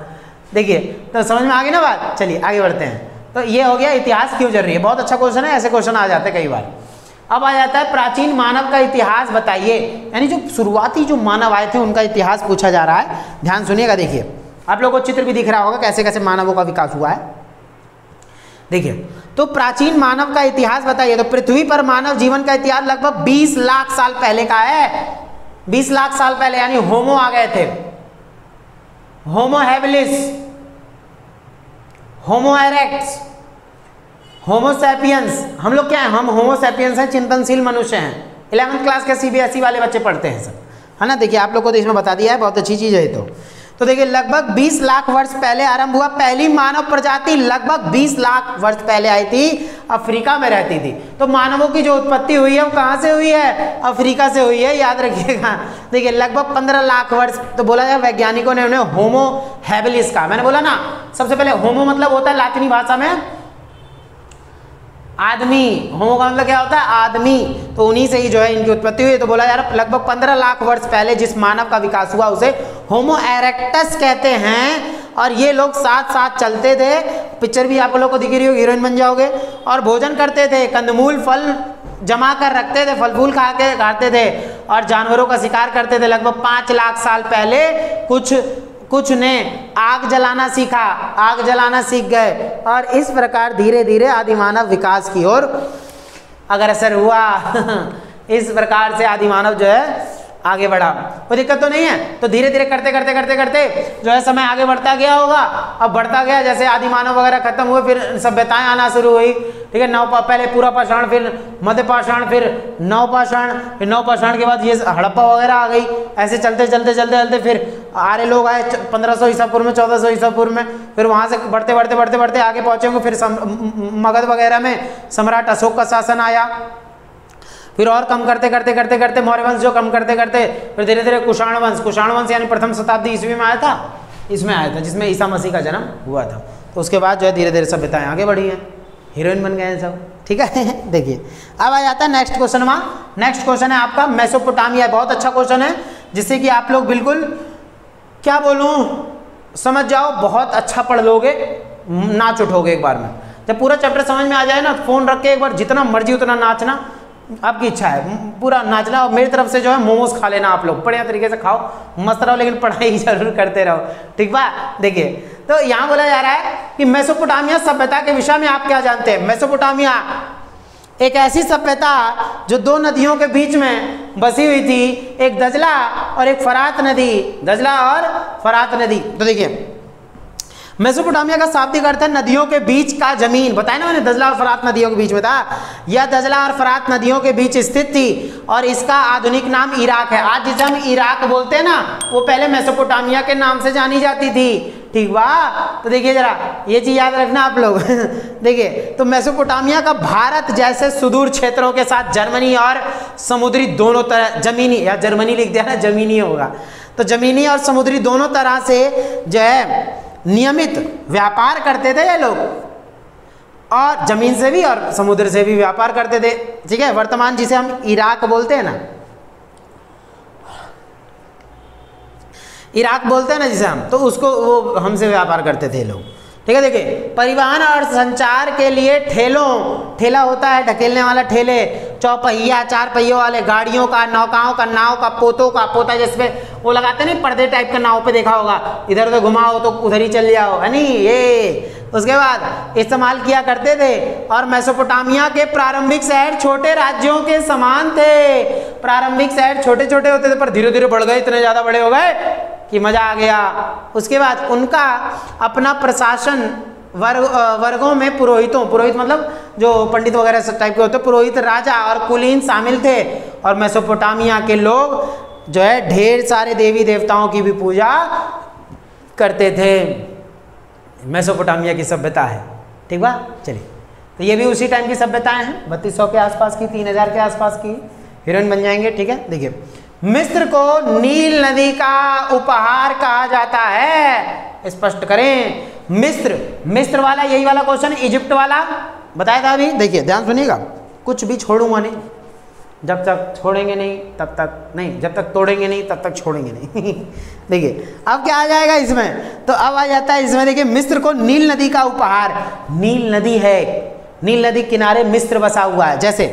Speaker 1: देखिए तो समझ में आ गई ना बात। चलिए आगे बढ़ते हैं। तो ये हो गया इतिहास क्यों जरूरी है। बहुत अच्छा क्वेश्चन है, ऐसे क्वेश्चन आ जाते हैं कई बार। अब आ जाता है प्राचीन मानव का इतिहास बताइए, यानी जो शुरुआती जो मानव आए थे उनका इतिहास पूछा जा रहा है। ध्यान सुनिएगा, देखिए आप लोगों को चित्र भी दिख रहा होगा कैसे कैसे मानवों का विकास हुआ है। देखिए तो प्राचीन मानव का इतिहास बताइए। तो पृथ्वी पर मानव जीवन का इतिहास लगभग 20 लाख साल पहले का है। 20 लाख साल पहले यानी होमो आ गए थे, होमो हैबिलिस, होमो इरेक्टस, होमो सैपियंस। हम लोग क्या है, हम होमो सैपियंस हैं, चिंतनशील मनुष्य हैं। 11th क्लास के CBSE वाले बच्चे पढ़ते हैं सब, है ना। देखिए आप लोग को तो इसमें बता दिया है, बहुत अच्छी चीज़ है ये तो देखिए लगभग 20 लाख वर्ष पहले आरंभ हुआ। पहली मानव प्रजाति लगभग 20 लाख वर्ष पहले आई थी, अफ्रीका में रहती थी। तो मानवों की जो उत्पत्ति हुई है वो कहाँ से हुई है? अफ्रीका से हुई है, याद रखिएगा। देखिए लगभग 15 लाख वर्ष। तो बोला जाए वैज्ञानिकों ने उन्हें होमो हैबिलिस कहा। मैंने बोला ना सबसे पहले होमो मतलब होता है लातिनी भाषा में आदमी, होमो का मतलब क्या होता है? आदमी। तो उन्हीं से ही जो है इनकी उत्पत्ति हुई। तो बोला जा रहा है लगभग 15 लाख वर्ष पहले जिस मानव का विकास हुआ उसे होमो इरेक्टस कहते हैं। और ये लोग साथ साथ चलते थे, पिक्चर भी आप लोगों को दिख रही हो, हीरोइन बन जाओगे। और भोजन करते थे, कंदमूल फल जमा कर रखते थे, फल फूल खा के खाते थे और जानवरों का शिकार करते थे। लगभग 5 लाख साल पहले कुछ ने आग जलाना सीखा, आग जलाना सीख गए और इस प्रकार धीरे धीरे आदिमानव विकास की ओर अग्रसर हुआ इस प्रकार से आदिमानव जो है आगे बढ़ा। कोई दिक्कत तो नहीं है। तो धीरे धीरे करते करते करते करते जो है समय आगे बढ़ता गया होगा। अब बढ़ता गया, जैसे आदिमानव वगैरह खत्म हुए फिर सभ्यताएं आना शुरू हुई। ठीक है, पहले पूरा पाषाण, फिर मध्य पाषाण, फिर नवपाषाण, फिर नवपाषाण के बाद ये हड़प्पा वगैरह आ गई। ऐसे चलते चलते चलते चलते फिर आर्य लोग आए 1500 ईसा पूर्व में, 1400 ईसा पूर्व में। फिर वहाँ से बढ़ते बढ़ते बढ़ते बढ़ते आगे पहुँचेंगे। फिर मगध वगैरह में सम्राट अशोक का शासन आया। फिर और कम करते करते करते करते मौर्य वंश जो कम करते करते फिर धीरे धीरे कुषाण वंश यानी प्रथम शताब्दी ईस्वी में आया था, इसमें आया था जिसमें ईसा मसीह का जन्म हुआ था। तो उसके बाद जो है धीरे धीरे सभ्यताएं आगे बढ़ी हैं, हीरोइन बन गए हैं सब। ठीक है देखिए अब आ जाता है नेक्स्ट क्वेश्चन। नेक्स्ट क्वेश्चन है आपका मेसोपोटामिया। बहुत अच्छा क्वेश्चन है जिससे कि आप लोग बिल्कुल क्या बोलूँ समझ जाओ, बहुत अच्छा पढ़ लोगे, नाच उठोगे एक बार में। जब पूरा चैप्टर समझ में आ जाए ना, फोन रख के एक बार जितना मर्जी उतना नाचना, आपकी इच्छा है पूरा नाचना। और मेरी तरफ से जो है मोमोज खा लेना, आप लोग बढ़िया तरीके से खाओ, मस्त रहो, लेकिन पढ़ाई जरूर करते रहो। ठीक बा। देखिए तो यहाँ बोला जा रहा है कि मेसोपोटामिया सभ्यता के विषय में आप क्या जानते हैं। मेसोपोटामिया एक ऐसी सभ्यता जो 2 नदियों के बीच में बसी हुई थी, एक दजला और एक फरात नदी। दजला और फरात नदी। तो देखिए मेसोपोटामिया का शाब्दिक अर्थ है नदियों के बीच का जमीन। बताया ना मैंने, दजला और फरात नदियों के बीच में था। यह दजला और फरात नदियों के बीच स्थित थी और इसका आधुनिक नाम इराक है। आज जिसे हम इराक बोलते हैं ना, वो पहले मेसोपोटामिया के नाम से जानी जाती थी। ठीक बा। तो देखिए जरा ये चीज याद रखना आप लोग देखिए तो मेसोपोटामिया का भारत जैसे सुदूर क्षेत्रों के साथ जर्मनी और समुद्री दोनों तरह, जमीनी या जर्मनी लिख दिया ना, जमीनी होगा। तो जमीनी और समुद्री दोनों तरह से जो है नियमित व्यापार करते थे ये लोग, और जमीन से भी और समुद्र से भी व्यापार करते थे। ठीक है, वर्तमान जिसे हम इराक बोलते हैं ना, इराक बोलते हैं ना जिसे हम, तो उसको वो हमसे व्यापार करते थे लोग। ठीक है, देखिए परिवहन और संचार के लिए ठेला होता है, ढकेलने वाला ठेले, चौपहिया 4 पहियों वाले गाड़ियों का, नौकाओं का, नाव का, पोता जिसमें वो लगाते नहीं पर्दे टाइप का, नाव पे देखा होगा, इधर उधर घुमाओ तो उधर ही चल जाओ, है नहीं, ये उसके बाद इस्तेमाल किया करते थे। और मेसोपोटामिया के प्रारंभिक शहर छोटे राज्यों के समान थे। प्रारंभिक शहर छोटे छोटे होते थे पर धीरे धीरे बढ़ गए, इतने ज़्यादा बड़े हो गए कि मज़ा आ गया। उसके बाद उनका अपना प्रशासन वर्गों में पुरोहित मतलब जो पंडित वगैरह सब टाइप के होते, पुरोहित, राजा और कुलीन शामिल थे। और मेसोपोटामिया के लोग जो है ढेर सारे देवी देवताओं की भी पूजा करते थे। मेसोपोटामिया की सभ्यता है, ठीक बा। चलिए, तो ये भी उसी टाइम की सभ्यताएं हैं, 3200 के आसपास की, 3000 के आसपास की, हीरोइन बन जाएंगे, ठीक है। देखिए, मिस्र को नील नदी का उपहार कहा जाता है, स्पष्ट करें। मिस्र वाला यही वाला क्वेश्चन, इजिप्ट वाला बताया था अभी। देखिए ध्यान सुनिएगा, कुछ भी छोड़ूंगा नहीं, जब तक छोड़ेंगे नहीं तब तक नहीं, जब तक तोड़ेंगे नहीं तब तक छोड़ेंगे नहीं। देखिए अब क्या आ जाएगा इसमें, तो अब आ जाता है इसमें, देखिए मिस्र को नील नदी का उपहार। नील नदी है, नील नदी किनारे मिस्र बसा हुआ है। जैसे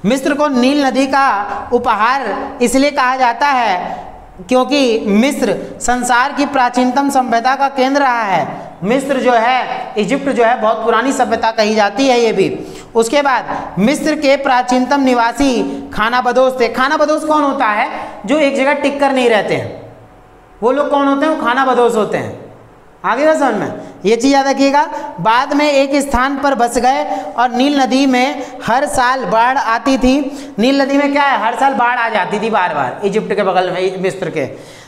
Speaker 1: मिस्र को नील नदी का उपहार इसलिए कहा जाता है क्योंकि मिस्र संसार की प्राचीनतम सभ्यता का केंद्र रहा है। मिस्र जो है, इजिप्ट जो है, बहुत पुरानी सभ्यता कही जाती है ये भी। उसके बाद मिस्र के प्राचीनतम निवासी खानाबदोश थे। खानाबदोश कौन होता है? जो एक जगह टिक कर नहीं रहते हैं, वो लोग कौन होते हैं? वो खानाबदोश होते हैं। आगे बस समझ में, ये चीज़ याद रखिएगा। बाद में एक स्थान पर बस गए और नील नदी में हर साल बाढ़ आती थी। नील नदी में क्या है, हर साल बाढ़ आ जाती थी बार बार, इजिप्ट के बगल में, मिस्र के।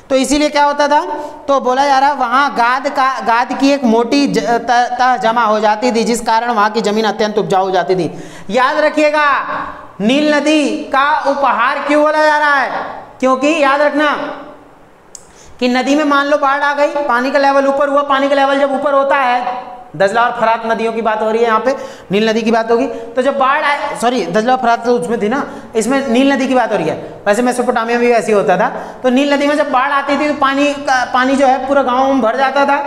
Speaker 1: तो इसीलिए क्या होता था, तो बोला जा रहा वहाँ गाद की एक मोटी तह जमा हो जाती थी, जिस कारण वहाँ की जमीन अत्यंत उपजाऊ हो जाती थी। याद रखिएगा, नील नदी का उपहार क्यों बोला जा रहा है? क्योंकि याद रखना कि नदी में मान लो बाढ़ आ गई, पानी का लेवल ऊपर हुआ। पानी का लेवल जब ऊपर होता है, दजला और फरात नदियों की बात हो रही है यहाँ पे, नील नदी की बात होगी। तो जब बाढ़ आए, सॉरी दजला और फरात तो उसमें थी ना, इसमें नील नदी की बात हो रही है। वैसे मेसोपोटामिया में भी ऐसे ही होता था। तो नील नदी में जब बाढ़ आती थी तो पानी जो है पूरा गाँव में भर जाता था,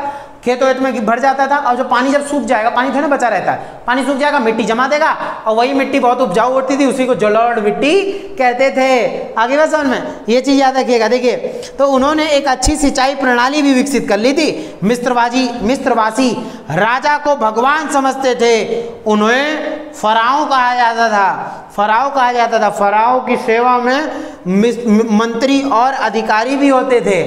Speaker 1: खेत वेत में भर जाता था। और जो पानी जब सूख जाएगा, पानी थोड़ा बचा रहता है, पानी सूख जाएगा, मिट्टी जमा देगा, और वही मिट्टी बहुत उपजाऊ होती थी, उसी को जलोढ़ मिट्टी कहते थे। आगे बस समझ में, ये चीज़ याद रखिएगा। देखिए, तो उन्होंने एक अच्छी सिंचाई प्रणाली भी विकसित कर ली थी। मिस्रवासी राजा को भगवान समझते थे। उन्हें फराओ कहा जाता था। फराओ की सेवा में मंत्री और अधिकारी भी होते थे,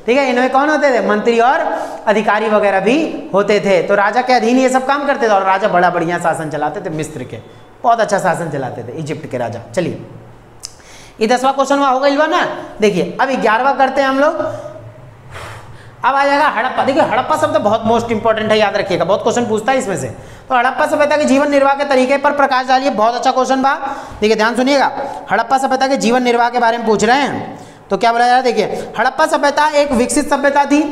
Speaker 1: ठीक है। इनमें कौन होते थे? मंत्री और अधिकारी वगैरह भी होते थे। तो राजा के अधीन ये सब काम करते थे, और राजा बड़ा बढ़िया शासन चलाते थे। मिस्र के बहुत अच्छा शासन चलाते थे, इजिप्ट के राजा। चलिए, ये 10वां क्वेश्चन हुआ होगा इल्वा ना। देखिए अब 11वां करते हैं हम लोग। अब आ जाएगा हड़प्पा। देखिए हड़प्पा शब्द बहुत मोस्ट इंपॉर्टेंट है, याद रखिएगा, बहुत क्वेश्चन पूछता है इसमें से। तो हड़प्पा सभ्यता के जीवन निर्वाह के तरीके पर प्रकाश डालिए। बहुत अच्छा क्वेश्चन बा, देखिए ध्यान सुनिएगा। हड़प्पा सभ्यता के जीवन निर्वाह के बारे में पूछ रहे हैं, तो क्या बोला जा रहा है? देखिए, हड़प्पा सभ्यता एक विकसित सभ्यता थी।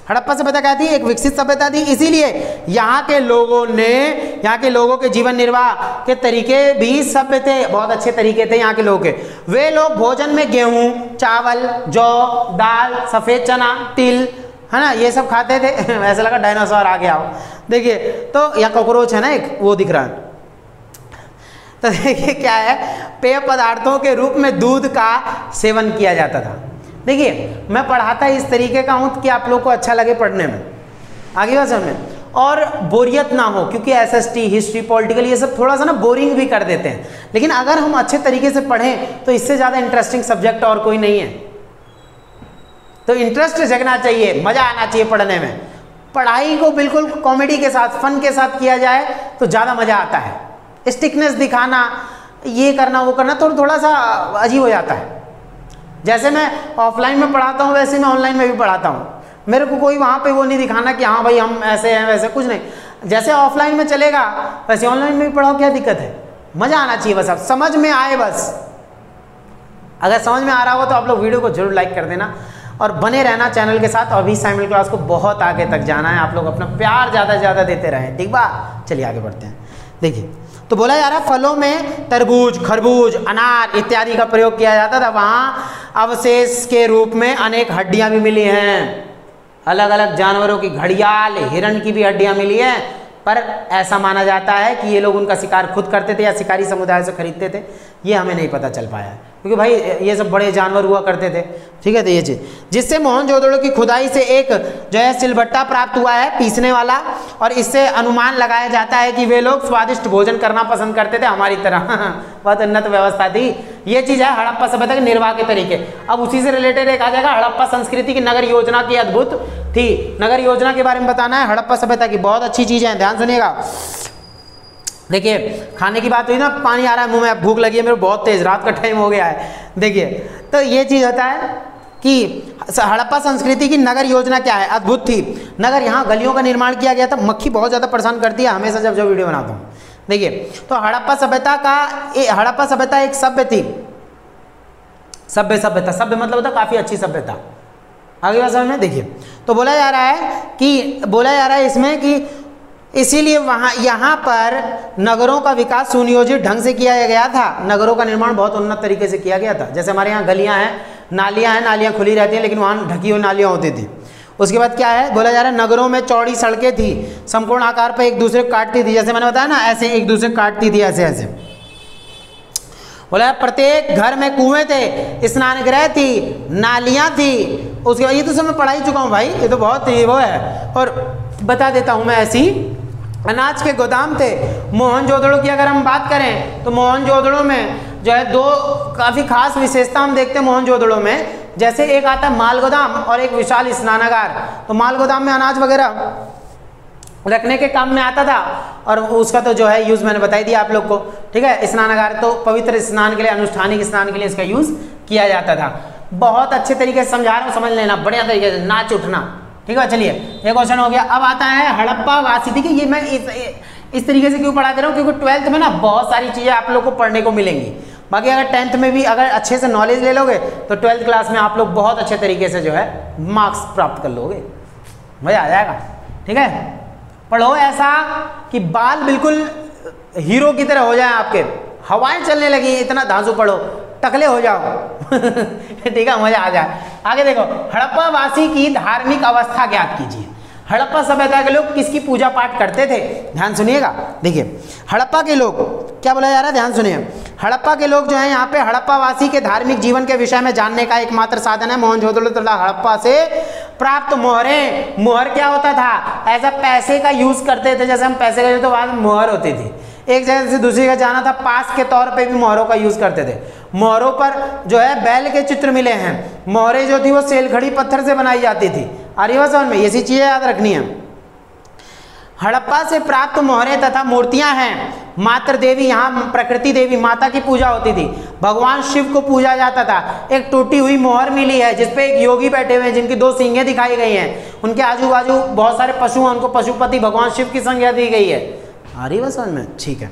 Speaker 1: हड़प्पा सभ्यता क्या थी? एक विकसित सभ्यता थी। इसीलिए यहाँ के लोगों के जीवन निर्वाह के तरीके भी सभ्य थे, बहुत अच्छे तरीके थे यहाँ के लोगों के। वे लोग भोजन में गेहूं, चावल, जौ, दाल, सफ़ेद चना, तिल, है ना, ये सब खाते थे। ऐसा लगा डायनासोर आ गया हो। देखिए, तो यहाँ कॉकरोच है ना, एक वो दिख रहा है। तो देखिए क्या है, पेय पदार्थों के रूप में दूध का सेवन किया जाता था। देखिए मैं पढ़ाता इस तरीके का हूँ कि आप लोग को अच्छा लगे पढ़ने में, आगे बात समझ में, और बोरियत ना हो, क्योंकि एसएसटी, हिस्ट्री, पॉलिटिकल ये सब थोड़ा सा ना बोरिंग भी कर देते हैं। लेकिन अगर हम अच्छे तरीके से पढ़ें तो इससे ज़्यादा इंटरेस्टिंग सब्जेक्ट और कोई नहीं है। तो इंटरेस्ट जगना चाहिए, मज़ा आना चाहिए पढ़ने में। पढ़ाई को बिल्कुल कॉमेडी के साथ, फन के साथ किया जाए तो ज़्यादा मज़ा आता है। स्टिकनेस दिखाना, ये करना वो करना, तो थोड़ा सा अजीब हो जाता है। जैसे मैं ऑफलाइन में पढ़ाता हूँ वैसे मैं ऑनलाइन में भी पढ़ाता हूँ। मेरे को कोई वहाँ पे वो नहीं दिखाना कि हाँ भाई हम ऐसे हैं वैसे, कुछ नहीं। जैसे ऑफलाइन में चलेगा वैसे ऑनलाइन में भी पढ़ाओ, क्या दिक्कत है? मज़ा आना चाहिए बस, अब समझ में आए बस। अगर समझ में आ रहा हो तो आप लोग वीडियो को जरूर लाइक कर देना और बने रहना चैनल के साथ। और भी साइमल क्लास को बहुत आगे तक जाना है, आप लोग अपना प्यार ज़्यादा से ज़्यादा देते रहें, ठीक बा। चलिए आगे बढ़ते हैं। देखिए, तो बोला जा रहा है फलों में तरबूज, खरबूज, अनार इत्यादि का प्रयोग किया जाता था। वहाँ अवशेष के रूप में अनेक हड्डियाँ भी मिली हैं, अलग अलग जानवरों की, घड़ियाल, हिरण की भी हड्डियाँ मिली हैं। पर ऐसा माना जाता है कि ये लोग उनका शिकार खुद करते थे या शिकारी समुदाय से खरीदते थे, ये हमें नहीं पता चल पाया है, क्योंकि भाई ये सब बड़े जानवर हुआ करते थे। ठीक है, तो ये चीज़ जिससे मोहनजोदड़ो की खुदाई से एक जो है सिलबट्टा प्राप्त हुआ है पीसने वाला, और इससे अनुमान लगाया जाता है कि वे लोग स्वादिष्ट भोजन करना पसंद करते थे हमारी तरह। बहुत उन्नत व्यवस्था थी। ये चीज़ है हड़प्पा सभ्यता के निर्वाह के तरीके। अब उसी से रिलेटेड एक आ जाएगा हड़प्पा संस्कृति की नगर योजना की अद्भुत थी। नगर योजना के बारे में बताना है हड़प्पा सभ्यता की, बहुत अच्छी चीज़ें हैं, ध्यान सुनिएगा। देखिए खाने की बात हुई ना, पानी आ रहा है मुंह में, भूख लगी है मेरे बहुत तेज, रात का टाइम हो गया है। देखिए तो ये चीज़ होता है कि हड़प्पा संस्कृति की नगर योजना क्या है, अद्भुत थी। नगर, यहाँ गलियों का निर्माण किया गया था। मक्खी बहुत ज़्यादा परेशान करती है हमेशा जब वीडियो बनाता हूँ। देखिए तो हड़प्पा सभ्यता एक सभ्य थी। सभ्यता मतलब होता काफ़ी अच्छी सभ्यता। आगे बात समझ में। देखिए तो बोला जा रहा है इसमें कि इसीलिए यहाँ पर नगरों का विकास सुनियोजित ढंग से किया गया था। नगरों का निर्माण बहुत उन्नत तरीके से किया गया था। जैसे हमारे यहाँ गलियाँ हैं, नालियाँ खुली रहती हैं, लेकिन वहाँ ढकी हुई नालियाँ होती थी। उसके बाद क्या है, बोला जा रहा है नगरों में चौड़ी सड़कें थी, संपूर्ण आकार पर एक दूसरे को काटती थी। जैसे मैंने बताया ना, ऐसे एक दूसरे को काटती थी, ऐसे। बोला प्रत्येक घर में कुएं थे, स्नान गृह थी, नालियाँ थी। उसके बाद ये तो सब मैं पढ़ा ही चुका हूँ भाई, ये तो बहुत वो है। और बता देता हूँ मैं, ऐसी अनाज के गोदाम थे। मोहनजोदड़ो की अगर हम बात करें तो मोहनजोदड़ो में जो है दो काफ़ी खास विशेषता हम देखते हैं मोहनजोदड़ो में। जैसे एक आता है माल गोदाम और एक विशाल स्नानागार। तो माल गोदाम में अनाज वगैरह रखने के काम में आता था, और उसका तो जो है यूज़ मैंने बताई दिया आप लोग को। ठीक है, स्नानागार तो पवित्र स्नान के लिए, अनुष्ठानिक स्नान के लिए इसका यूज़ किया जाता था। बहुत अच्छे तरीके से समझा रहा हूँ, समझ लेना, बढ़िया तरीके से, नाच उठना। ठीक है, चलिए ये क्वेश्चन हो गया। अब आता है हड़प्पा वासी। देखिए ये मैं इस तरीके से क्यों पढ़ा दे रहा हूँ, क्योंकि 12th में ना बहुत सारी चीज़ें आप लोग को पढ़ने को मिलेंगी। बाकी अगर 10th में भी अगर अच्छे से नॉलेज ले लोगे तो 12th क्लास में आप लोग बहुत अच्छे तरीके से जो है मार्क्स प्राप्त कर लोगे, मज़ा आ जाएगा। ठीक है, पढ़ो ऐसा कि बाल बिल्कुल हीरो की तरह हो जाए आपके, हवाएं चलने लगी, इतना धांसू पढ़ो, टकले हो जाओ। ठीक है, मजा आ जाए। आगे देखो, हड़प्पा वासी की धार्मिक अवस्था ज्ञात कीजिए। हड़प्पा सभ्यता के लोग किसकी पूजा पाठ करते थे, ध्यान सुनिएगा। देखिए हड़प्पा के लोग क्या बोला जा रहा है, ध्यान सुनिए। हड़प्पा के लोग जो है यहाँ पे हड़प्पा वासी के धार्मिक जीवन के विषय में जानने का एकमात्र साधन है मोहनजोदड़ो तथा हड़प्पा से प्राप्त मोहरें। मोहर क्या होता था, ऐसा पैसे का यूज करते थे। जैसे हम पैसे का तो वहां मोहर होती थी, एक जगह से दूसरी जगह जाना था, पास के तौर पे भी मोहरों का यूज करते थे। मोहरों पर जो है बैल के चित्र मिले हैं। मोहरें जो थी वो सेलखड़ी पत्थर से बनाई जाती थी। आर्यवा समझ में, ऐसी चीजें याद रखनी है। हड़प्पा से प्राप्त मोहरें तथा मूर्तियां हैं। मातृ देवी, यहाँ प्रकृति देवी माता की पूजा होती थी। भगवान शिव को पूजा जाता था। एक टूटी हुई मोहर मिली है जिसपे एक योगी बैठे हुए हैं जिनकी 2 सींगें दिखाई गई हैं। उनके आजू बाजू बहुत सारे पशु हैं, उनको पशुपति भगवान शिव की संज्ञा दी गई है। आ रही है समझ में, ठीक है।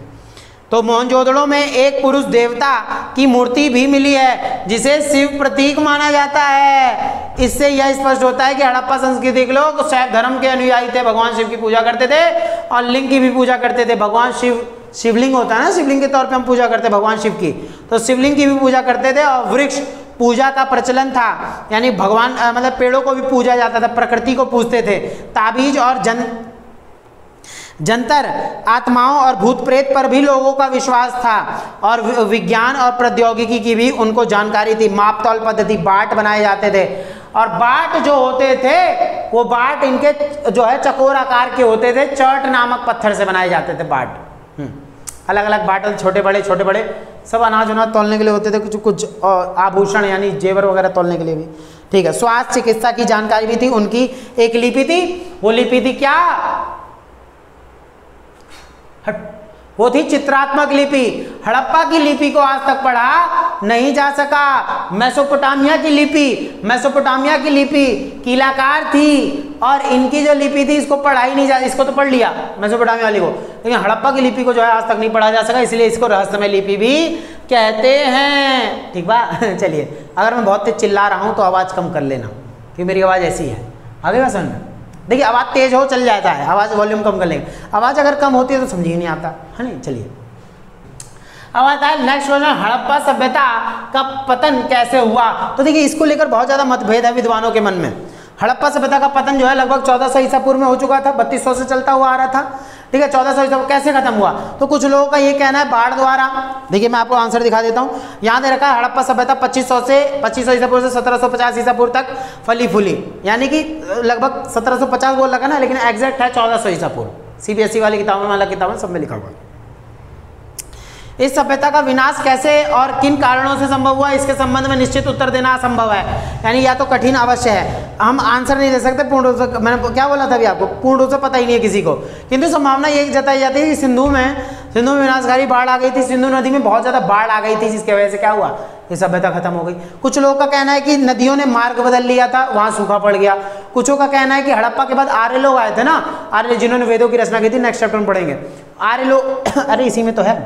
Speaker 1: तो मोहनजोदड़ो में एक पुरुष देवता की मूर्ति भी मिली है जिसे शिव प्रतीक माना जाता है। इससे यह स्पष्ट होता है कि हड़प्पा संस्कृति के लोग शैव धर्म के अनुयायी थे, भगवान शिव की पूजा करते थे और लिंग की भी पूजा करते थे। भगवान शिवलिंग होता है ना, शिवलिंग के तौर पे हम पूजा करते हैं भगवान शिव की, तो शिवलिंग की भी पूजा करते थे। और वृक्ष पूजा का प्रचलन था, यानी भगवान मतलब पेड़ों को भी पूजा जाता था, प्रकृति को पूजते थे। ताबीज और जंतर, आत्माओं और भूत प्रेत पर भी लोगों का विश्वास था, और विज्ञान और प्रौद्योगिकी की भी उनको जानकारी थी। मापतौल पद्धति, बाट बनाए जाते थे, और बाट जो होते थे वो बाट इनके जो है चकोर आकार के होते थे। चर्ट नामक पत्थर से बनाए जाते थे बाट। अलग अलग बाट, छोटे बड़े सब अनाज उनाज तोलने के लिए होते थे, कुछ आभूषण यानी जेवर वगैरह तोलने के लिए भी। ठीक है, स्वास्थ्य चिकित्सा की जानकारी भी थी। उनकी एक लिपि थी, वो लिपि थी क्या, वो थी चित्रात्मक लिपि। हड़प्पा की लिपि को आज तक पढ़ा नहीं जा सका। मेसोपोटामिया की लिपि कीलाकार थी, और इनकी जो लिपि थी इसको पढ़ा ही नहीं जा, इसको तो पढ़ लिया मेसोपोटामिया वाली को, लेकिन हड़प्पा की लिपि को जो है आज तक नहीं पढ़ा जा सका, इसलिए इसको रहस्यमय लिपि भी कहते हैं। ठीक बा। चलिए, अगर मैं बहुत तेज चिल्ला रहा हूँ तो आवाज़ कम कर लेना, क्योंकि मेरी आवाज़ ऐसी है। आगे बात समझ में। देखिए आवाज़ तेज हो चल जाता है, आवाज़ वॉल्यूम कम कर लेंगे। आवाज़ अगर कम होती है तो समझ ही नहीं आता है नहीं। चलिए अब आता है नेक्स्ट क्वेश्चन, हड़प्पा सभ्यता का पतन कैसे हुआ। तो देखिए इसको लेकर बहुत ज़्यादा मतभेद है विद्वानों के मन में। हड़प्पा सभ्यता का पतन जो है लगभग 1400 ईसा पूर्व में हो चुका था, 3200 से चलता हुआ आ रहा था। ठीक है। 1400 ईसा पूर्व कैसे खत्म हुआ? तो कुछ लोगों का ये कहना है बाढ़ द्वारा। देखिए मैं आपको आंसर दिखा देता हूँ, यहाँ दे रखा है हड़प्पा सभ्यता 2500 ईसा पूर्व से 1750 ईसा पूर्व तक फली फूली, यानी कि लगभग 1750 बोल लगा ना, लेकिन एग्जैक्ट है 1400 ईसा पूर्व। सीबीएसई वाली किताबों में, अलग किताबों में, सब में लिखा हुआ। इस सभ्यता का विनाश कैसे और किन कारणों से संभव हुआ, इसके संबंध में निश्चित उत्तर देना असंभव है, यानी या तो कठिन अवश्य है, हम आंसर नहीं दे सकते पूर्ण रूप से। मैंने क्या बोला था अभी आपको, पूर्ण रूप से पता ही नहीं है किसी को, किंतु संभावना ये जताई जाती है कि सिंधु में विनाशकारी बाढ़ आ गई थी, सिंधु नदी में बहुत ज्यादा बाढ़ आ गई थी, जिसकी वजह से क्या हुआ, ये सभ्यता खत्म हो गई। कुछ लोगों का कहना है कि नदियों ने मार्ग बदल लिया था, वहां सूखा पड़ गया। कुछों का कहना है कि हड़प्पा के बाद आर्य लोग आए थे ना, आर्य जिन्होंने वेदों की रचना की थी, नेक्स्ट चैप्टर में पढ़ेंगे। आर्य लोग अरे इसी में तो है,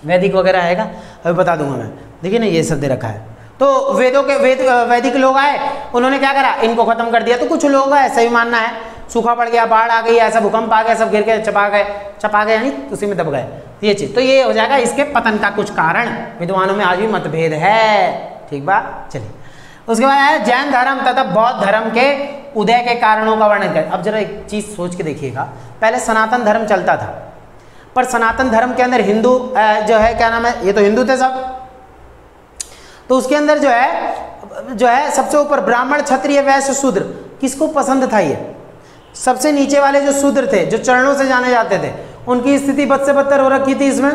Speaker 1: वैदिक वगैरह आएगा, अभी बता दूंगा मैं। देखिए ना ये सब दे रखा है। तो वैदिक लोग आए, उन्होंने क्या करा, इनको खत्म कर दिया। तो कुछ लोगों का ऐसा ही मानना है, सूखा पड़ गया, बाढ़ आ गई, ऐसा भूकंप आ गया, सब गिर के चपा गए यानी उसी में दब गए, ये चीज। तो ये हो जाएगा इसके पतन का कुछ कारण। विद्वानों में आज भी मतभेद है, ठीक बात। चलिए उसके बाद आया जैन धर्म तथा बौद्ध धर्म के उदय के कारणों का वर्णन करें। अब जरा एक चीज सोच के देखिएगा, पहले सनातन धर्म चलता था, पर सनातन धर्म के अंदर हिंदू जो है, क्या नाम है, ये तो हिंदू थे सब, तो उसके अंदर जो है सबसे ऊपर ब्राह्मण, क्षत्रिय, वैश्य, शूद्र, किसको पसंद था? ये सबसे नीचे वाले जो शूद्र थे, जो चरणों से जाने जाते थे, उनकी स्थिति बद से बदतर हो रखी थी इसमें।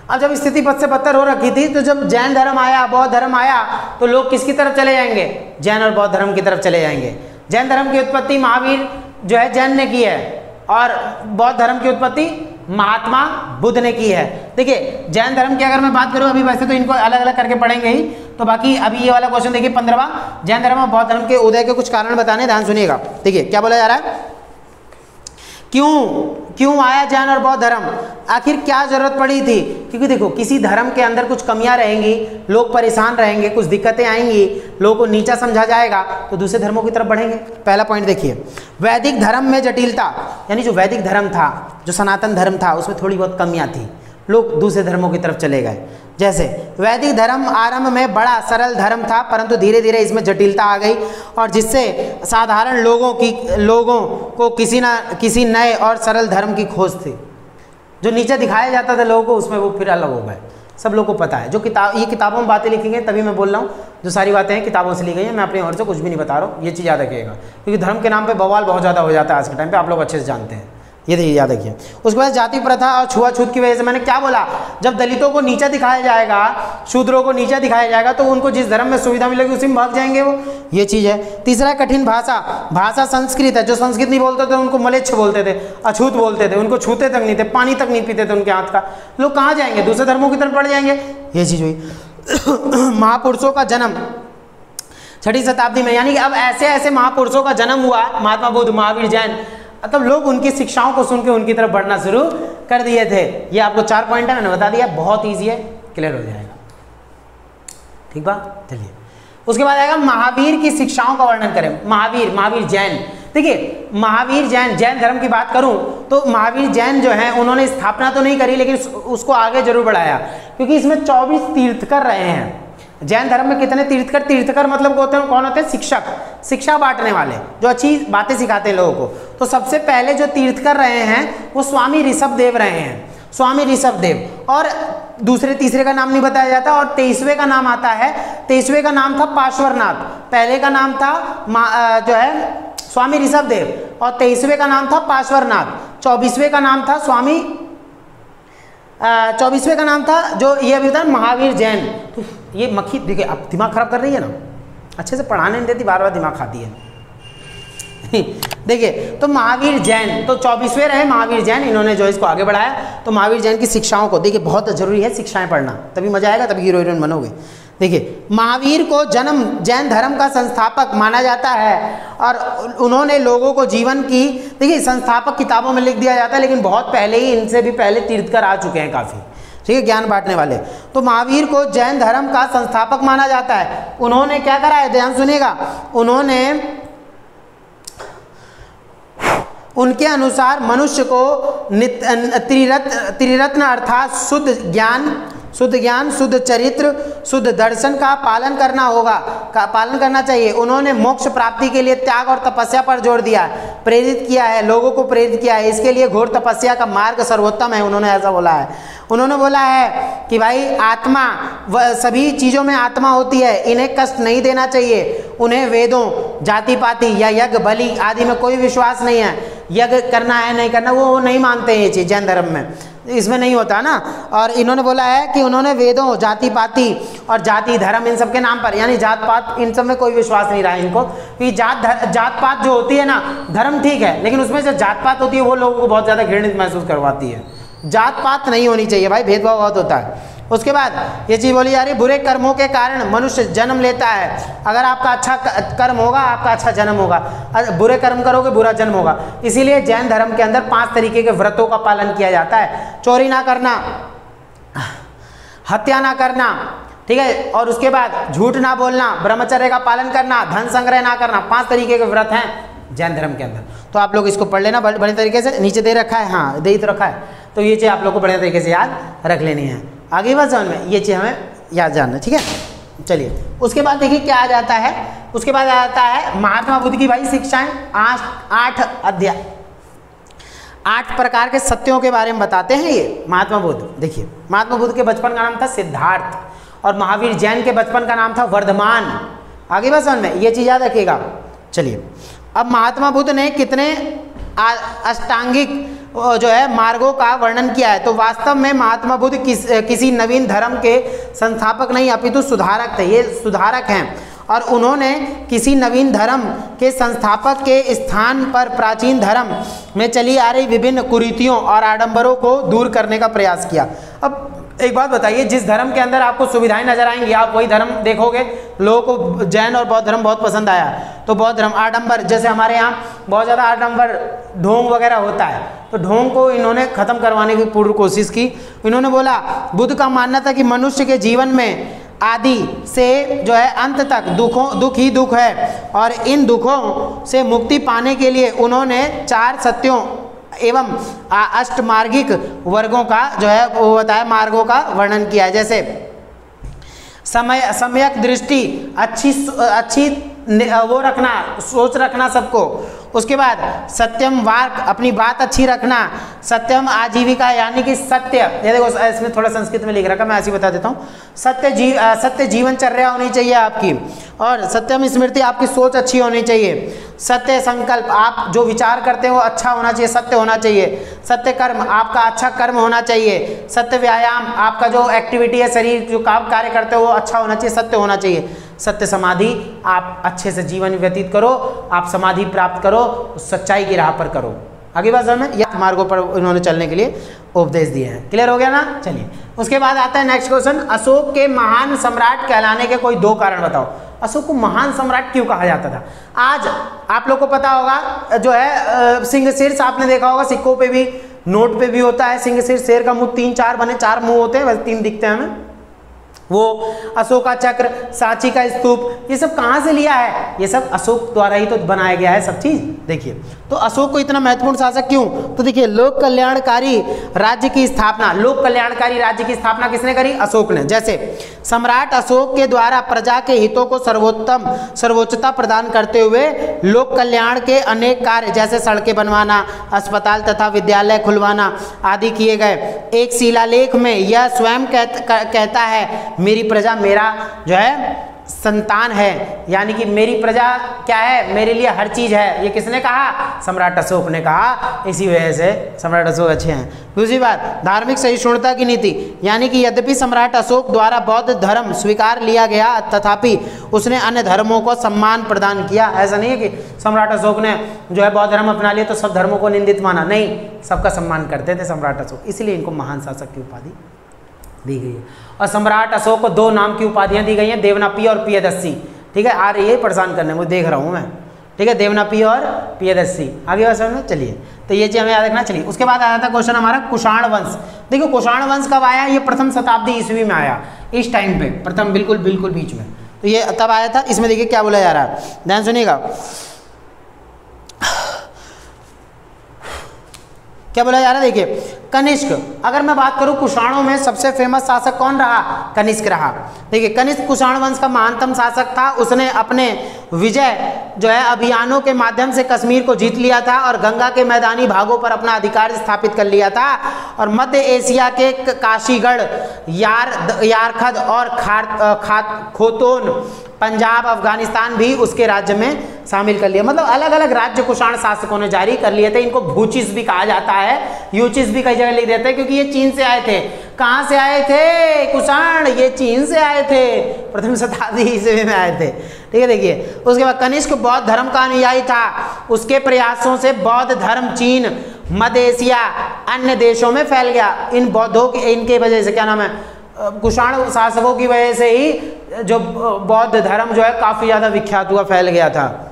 Speaker 1: अब जब स्थिति बद से बदतर हो रखी थी, तो जब जैन धर्म आया, बौद्ध धर्म आया, तो लोग किसकी तरफ चले जाएंगे? जैन और बौद्ध धर्म की तरफ चले जाएंगे। जैन धर्म की उत्पत्ति महावीर जो है जैन ने की है, और बौद्ध धर्म की उत्पत्ति महात्मा बुद्ध ने की है। देखिए जैन धर्म की अगर मैं बात करूं, अभी वैसे तो इनको अलग अलग करके पढ़ेंगे ही, तो बाकी अभी ये वाला क्वेश्चन देखिए 15वां, जैन धर्म और बौद्ध धर्म के उदय के कुछ कारण बताने, ध्यान सुनिएगा। देखिए क्या बोला जा रहा है, क्यों आया जैन और बौद्ध धर्म, आखिर क्या जरूरत पड़ी थी? क्योंकि देखो किसी धर्म के अंदर कुछ कमियां रहेंगी, लोग परेशान रहेंगे, कुछ दिक्कतें आएंगी, लोगों को नीचा समझा जाएगा, तो दूसरे धर्मों की तरफ बढ़ेंगे। पहला पॉइंट देखिए, वैदिक धर्म में जटिलता, यानी जो वैदिक धर्म था, जो सनातन धर्म था, उसमें थोड़ी बहुत कमियां थी, लोग दूसरे धर्मों की तरफ चले गए। जैसे वैदिक धर्म आरंभ में बड़ा सरल धर्म था, परंतु धीरे धीरे इसमें जटिलता आ गई, और जिससे साधारण लोगों को किसी नए और सरल धर्म की खोज थी। जो नीचे दिखाया जाता था लोगों को, उसमें वो फिर अलग हो गए। सब लोग को पता है, जो ये किताबों में बातें लिखी गई, तभी मैं बोल रहा हूँ, जो सारी बातें हैं किताबों से ली गई हैं, मैं अपनी ओर से कुछ भी नहीं बता रहा हूँ, ये चीज़ याद रखिएगा, क्योंकि धर्म के नाम पे बवाल बहुत ज़्यादा हो जाता है आज के टाइम पे, आप लोग अच्छे से जानते हैं, ये देखिए याद रखिए। उसके बाद जाति प्रथा और छुआछूत की वजह से, मैंने क्या बोला, जब दलितों को नीचा दिखाया जाएगा, शूद्रों को नीचा दिखाया जाएगा, तो उनको जिस धर्म में सुविधा मिलेगी उसी में भाग जाएंगे वो, ये चीज़ है। तीसरा कठिन भाषा संस्कृत है, जो संस्कृत नहीं बोलते थे उनको मलेच्छ बोलते थे, अछूत बोलते थे, उनको छूते तक नहीं थे, पानी तक नहीं पीते थे उनके हाथ का, लोग कहाँ जाएंगे, दूसरे धर्मों की तरफ बढ़ जाएंगे, ये चीज़ हुई। महापुरुषों का जन्म 6वीं शताब्दी में, यानी कि अब ऐसे ऐसे महापुरुषों का जन्म हुआ, महात्मा बुद्ध, महावीर, जैन, तब लोग उनकी शिक्षाओं को सुन के उनकी तरफ बढ़ना शुरू कर दिए थे। ये आपको 4 पॉइंट है, मैंने बता दिया, बहुत ईजी है, क्लियर हो जाएगा, ठीक बात। चलिए उसके बाद आएगा महावीर की शिक्षाओं का वर्णन करें। महावीर जैन, देखिए महावीर जैन धर्म की बात करूं तो महावीर जैन जो हैं, उन्होंने स्थापना तो नहीं करी, लेकिन उसको आगे जरूर बढ़ाया, क्योंकि इसमें 24 तीर्थकर रहे हैं। जैन धर्म में कितने तीर्थकर मतलब कौन होते हैं? शिक्षा बांटने वाले, जो अच्छी बातें सिखाते हैं लोगों को। तो सबसे पहले जो तीर्थकर रहे हैं वो स्वामी ऋषभदेव रहे हैं, स्वामी ऋषभदेव। और तीसरे का नाम नहीं बताया जाता, और 23वें का नाम आता है, 23वें का नाम था पार्श्वनाथ। पहले का नाम था जो है स्वामी ऋषभदेव, और 23वें का नाम था पार्श्वनाथ। 24वें का नाम था 24वें का नाम था जो ये अभी था महावीर जैन। तो ये मक्खी देखिए अब दिमाग खराब कर रही है ना, अच्छे से पढ़ाने नहीं देती, बार बार दिमाग खाती है। देखिए तो महावीर जैन, तो 24वें रहे महावीर जैन, इन्होंने जो इसको आगे बढ़ाया। तो महावीर जैन की शिक्षाओं को देखिए, बहुत जरूरी है शिक्षाएं पढ़ना, तभी मजा आएगा, तभी हीरो हीरोइन बनोगे। देखिए महावीर को जन्म जैन धर्म का संस्थापक माना जाता है, और उन्होंने लोगों को जीवन की, देखिए संस्थापक किताबों में लिख दिया जाता है, लेकिन बहुत पहले ही, इनसे भी पहले तीर्थकर आ चुके हैं काफ़ी, ठीक है, ज्ञान बांटने वाले। तो महावीर को जैन धर्म का संस्थापक माना जाता है। उन्होंने क्या करा है, ध्यान सुनिएगा, उनके अनुसार मनुष्य को त्रिरत्न अर्थात शुद्ध ज्ञान, शुद्ध ज्ञान, शुद्ध चरित्र, शुद्ध दर्शन का पालन करना चाहिए। उन्होंने मोक्ष प्राप्ति के लिए त्याग और तपस्या पर जोर दिया, प्रेरित किया है, लोगों को प्रेरित किया है। इसके लिए घोर तपस्या का मार्ग सर्वोत्तम है, उन्होंने ऐसा बोला है। उन्होंने बोला है कि भाई आत्मा, सभी चीज़ों में आत्मा होती है, इन्हें कष्ट नहीं देना चाहिए। उन्हें वेदों, जाति पाति या यज्ञ बलि आदि में कोई विश्वास नहीं है। यज्ञ करना है नहीं करना वो नहीं मानते हैं ये चीज़, जैन धर्म में इसमें नहीं होता ना। और इन्होंने बोला है कि उन्होंने वेदों, जाति पाति और जाति धर्म इन सब के नाम पर, यानी जात पात, इन सब में कोई विश्वास नहीं रहा है इनको। कि जात पात जो होती है ना, धर्म ठीक है, लेकिन उसमें जो जात पात होती है वो लोगों को बहुत ज़्यादा घृणित महसूस करवाती है। जात पात नहीं होनी चाहिए भाई, भेदभाव बहुत होता है। उसके बाद ये चीज़ बोली जा रही है, बुरे कर्मों के कारण मनुष्य जन्म लेता है। अगर आपका अच्छा कर्म होगा, आपका अच्छा जन्म होगा, बुरे कर्म करोगे बुरा जन्म होगा। इसीलिए जैन धर्म के अंदर 5 तरीके के व्रतों का पालन किया जाता है। चोरी ना करना, हत्या ना करना, ठीक है, और उसके बाद झूठ ना बोलना, ब्रह्मचर्य का पालन करना, धन संग्रह ना करना। 5 तरीके के व्रत हैं जैन धर्म के अंदर। तो आप लोग इसको पढ़ लेना बड़े तरीके से, नीचे दे रखा है, हाँ दे तो रखा है, तो ये चीज़ आप लोग को बढ़िया तरीके से याद रख लेनी है। आगे बात समझ में, ये चीज़ हमें याद जानना, ठीक है। चलिए उसके बाद देखिए क्या आ जाता है, उसके बाद आ जाता है महात्मा बुद्ध की भाई शिक्षाएं। 8 अध्याय, 8 प्रकार के सत्यों के बारे में बताते हैं ये महात्मा बुद्ध। देखिए महात्मा बुद्ध के बचपन का नाम था सिद्धार्थ और महावीर जैन के बचपन का नाम था वर्धमान। आगे बात समझ में, ये चीज़ याद रखिएगा। चलिए अब महात्मा बुद्ध ने कितने अष्टांगिक जो है मार्गों का वर्णन किया है। तो वास्तव में महात्मा बुद्ध किसी नवीन धर्म के संस्थापक नहीं अपितु सुधारक थे। ये सुधारक हैं और उन्होंने किसी नवीन धर्म के संस्थापक के स्थान पर प्राचीन धर्म में चली आ रही विभिन्न कुरीतियों और आडंबरों को दूर करने का प्रयास किया। अब एक बात बताइए, जिस धर्म के अंदर आपको सुविधाएं नजर आएंगी आप वही धर्म देखोगे। लोगों को जैन और बौद्ध धर्म बहुत पसंद आया, तो बौद्ध धर्म आडंबर, जैसे हमारे यहाँ बहुत ज़्यादा आडंबर ढोंग वगैरह होता है, तो ढोंग को इन्होंने ख़त्म करवाने की पूर्ण कोशिश की। इन्होंने बोला, बुद्ध का मानना था कि मनुष्य के जीवन में आदि से जो है अंत तक दुख ही दुख है और इन दुखों से मुक्ति पाने के लिए उन्होंने 4 सत्यों एवं अष्टमार्गिक वर्गों का जो है वो बताया, मार्गों का वर्णन किया है। जैसे सम्यक दृष्टि, अच्छी वो रखना, सोच रखना सबको। उसके बाद सत्यम वाक्, अपनी बात अच्छी रखना। सत्यम आजीविका, यानी कि सत्य, ये देखो इसमें थोड़ा संस्कृत में लिख रखा, मैं ऐसे ही बता देता हूँ। सत्य जीवनचर्या होनी चाहिए आपकी, और सत्यम स्मृति, आपकी सोच अच्छी होनी चाहिए। सत्य संकल्प, आप जो विचार करते हैं वो अच्छा होना चाहिए, सत्य होना चाहिए। सत्य कर्म, आपका अच्छा कर्म होना चाहिए। सत्य व्यायाम, आपका जो एक्टिविटी है, शरीर जो काम कार्य करते हो वो अच्छा होना चाहिए, सत्य होना चाहिए। सत्य समाधि, आप अच्छे से जीवन व्यतीत करो, आप समाधि प्राप्त करो, सच्चाई की राह पर करो। आगे बात समझ में, यह मार्गों पर इन्होंने चलने के लिए उपदेश दिए हैं। क्लियर हो गया ना। चलिए उसके बाद आता है नेक्स्ट क्वेश्चन, अशोक के महान सम्राट कहलाने के कोई 2 कारण बताओ। अशोक को महान सम्राट क्यों कहा जाता था? आज आप लोग को पता होगा जो है सिंह शीर्ष, आपने देखा होगा सिक्कों पे भी, नोट पे भी होता है सिंह शीर्ष, शेर का मुंह 3-4 बने, 4 मुंह होते हैं, वैसे 3 दिखते हैं हमें। वो अशोका चक्र, सांची का स्तूप, ये सब कहाँ से लिया है? ये सब अशोक द्वारा ही तो बनाया गया है सब चीज। देखिए तो अशोक को इतना महत्वपूर्ण शासक क्यों? तो देखिए लोक कल्याणकारी राज्य की स्थापना, लोक कल्याणकारी राज्य की स्थापना किसने करी? अशोक ने। जैसे सम्राट अशोक के द्वारा प्रजा के हितों को सर्वोच्चता प्रदान करते हुए लोक कल्याण के अनेक कार्य, जैसे सड़कें बनवाना, अस्पताल तथा विद्यालय खुलवाना आदि किए गए। एक शिलालेख में यह स्वयं कहता है, मेरी प्रजा मेरा जो है संतान है, यानी कि मेरी प्रजा क्या है? मेरे लिए हर चीज है। ये किसने कहा? सम्राट अशोक ने कहा। इसी वजह से सम्राट अशोक अच्छे हैं। दूसरी बात, धार्मिक सहिष्णुता की नीति, यानी कि यद्यपि सम्राट अशोक द्वारा बौद्ध धर्म स्वीकार लिया गया, तथापि उसने अन्य धर्मों को सम्मान प्रदान किया। ऐसा नहीं है कि सम्राट अशोक ने जो है बौद्ध धर्म अपना लिया तो सब धर्मों को निंदित माना, नहीं, सबका सम्मान करते थे सम्राट अशोक, इसलिए इनको महान शासक की उपाधि दी गई है। और सम्राट अशोक को 2 नाम की उपाधियां दी गई हैं, देवनापी और पियदस्सी। ठीक है, आ रही है परेशान करने को, देख रहा हूं मैं। ठीक है, देवनापी और पियदस्सी। आगे बात समझ में। चलिए तो ये चीज हमें याद रखना। चलिए उसके बाद आया था क्वेश्चन हमारा कुषाण वंश। देखो कुषाण वंश कब आया? ये प्रथम शताब्दी ईस्वी में आया, इस टाइम पे, प्रथम बिल्कुल बीच में, तो ये तब आया था। इसमें देखिए क्या बोला जा रहा है, ध्यान सुनिएगा क्या बोला जा रहा है। देखिए कनिष्क, अगर मैं बात करूं कुषाणों में सबसे फेमस शासक कौन रहा? कनिष्क रहा। देखिए कनिष्क कुषाण वंश का महानतम शासक था। उसने अपने विजय जो है अभियानों के माध्यम से कश्मीर को जीत लिया था और गंगा के मैदानी भागों पर अपना अधिकार स्थापित कर लिया था और मध्य एशिया के काशीगढ़, यारखद और खोतोन, पंजाब, अफगानिस्तान भी उसके राज्य में शामिल कर लिया। मतलब अलग अलग राज्य कुषाण शासकों ने जारी कर लिए थे। इनको भूचिस भी कहा जाता है, यूचिस भी कई जगह लिख देते हैं, क्योंकि ये चीन से आए थे। कहाँ से आए थे कुषाण? ये चीन से आए थे, प्रथम शताब्दी ईस्वी में आए थे। ठीक है, देखिए उसके बाद कनिष्क बौद्ध धर्म का अनुयायी था। उसके प्रयासों से बौद्ध धर्म चीन, मध्य एशिया, अन्य देशों में फैल गया। इन बौद्धों के, इनके वजह से, क्या नाम है, कुषाण शासकों की वजह से ही जो बौद्ध धर्म जो है काफी ज्यादा विख्यात हुआ, फैल गया था।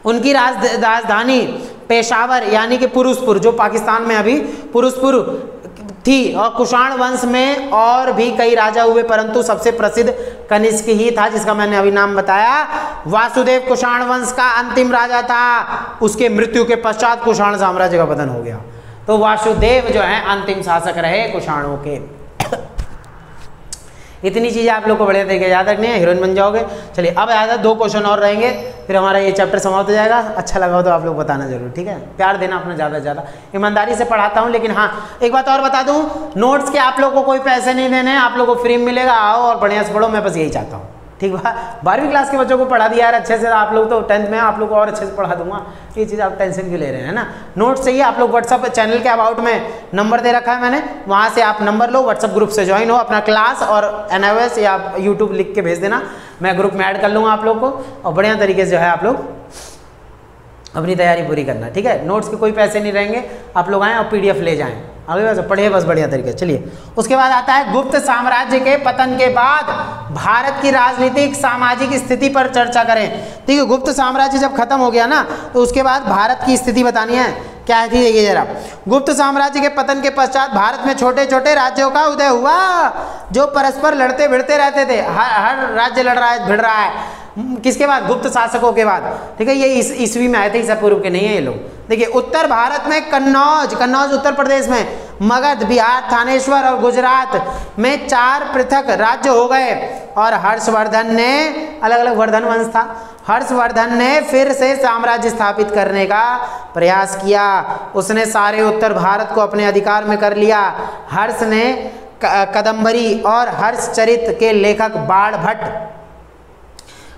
Speaker 1: उनकी राजधानी पेशावर यानी कि पुरुषपुर, जो पाकिस्तान में अभी पुरुषपुर थी। और कुषाण वंश में और भी कई राजा हुए, परंतु सबसे प्रसिद्ध कनिष्क ही था, जिसका मैंने अभी नाम बताया। वासुदेव कुषाण वंश का अंतिम राजा था। उसके मृत्यु के पश्चात कुषाण साम्राज्य का पतन हो गया। तो वासुदेव जो है अंतिम शासक रहे कुषाणों के। इतनी चीज़ें आप लोग को बढ़िया तरीके याद रखनी है, हीरोइन बन जाओगे। चलिए अब याद है 2 क्वेश्चन और रहेंगे, फिर हमारा ये चैप्टर समाप्त हो जाएगा। अच्छा लगा हो तो आप लोग बताना जरूर, ठीक है। प्यार देना अपना ज़्यादा से ज़्यादा। ईमानदारी से पढ़ाता हूँ, लेकिन हाँ एक बात और बता दूँ, नोट्स के आप लोग को कोई पैसे नहीं देने हैं, आप लोग को फ्री में मिलेगा। आओ और बढ़िया से पढ़ो, मैं बस यही चाहता हूँ, ठीक बा। 12वीं क्लास के बच्चों को पढ़ा दिया यार अच्छे से, आप लोग तो 10th में आप लोग को और अच्छे से पढ़ा दूंगा। ये चीज़ आप टेंशन क्यों ले रहे हैं ना। नोट्स चाहिए आप लोग, व्हाट्सअप चैनल के अबाउट में नंबर दे रखा है मैंने, वहाँ से आप नंबर लो, व्हाट्सअप ग्रुप से ज्वाइन हो, अपना क्लास और NOS या यूट्यूब लिख के भेज देना, मैं ग्रुप में ऐड कर लूँगा आप लोग को। और बढ़िया तरीके से जो है आप लोग अपनी तैयारी पूरी करना, ठीक है। नोट्स के कोई पैसे नहीं रहेंगे, आप लोग आएँ और PDF ले जाएँ, आगे वैसे पढ़िए बस बढ़िया तरीके। चलिए उसके बाद आता है गुप्त साम्राज्य के पतन के बाद भारत की राजनीतिक सामाजिक स्थिति पर चर्चा करें। ठीक है, गुप्त साम्राज्य जब खत्म हो गया ना, तो उसके बाद भारत की स्थिति बतानी है क्या थी। देखिए जरा, गुप्त साम्राज्य के पतन के पश्चात भारत में छोटे छोटे राज्यों का उदय हुआ, जो परस्पर लड़ते भिड़ते रहते थे। हर राज्य लड़ रहा है, भिड़ रहा है। किसके बाद? गुप्त शासकों के बाद, ठीक है। ये ईस्वी में आए थे, ईसा पूर्व के नहीं है ये लोग। देखिए उत्तर भारत में कन्नौज उत्तर प्रदेश में, मगध बिहार, थानेश्वर और गुजरात में 4 पृथक राज्य हो गए। और हर्षवर्धन ने, अलग अलग वर्धन वंश था, हर्षवर्धन ने फिर से साम्राज्य स्थापित करने का प्रयास किया। उसने सारे उत्तर भारत को अपने अधिकार में कर लिया। हर्ष ने कदम्बरी और हर्षचरित के लेखक बाण भट्ट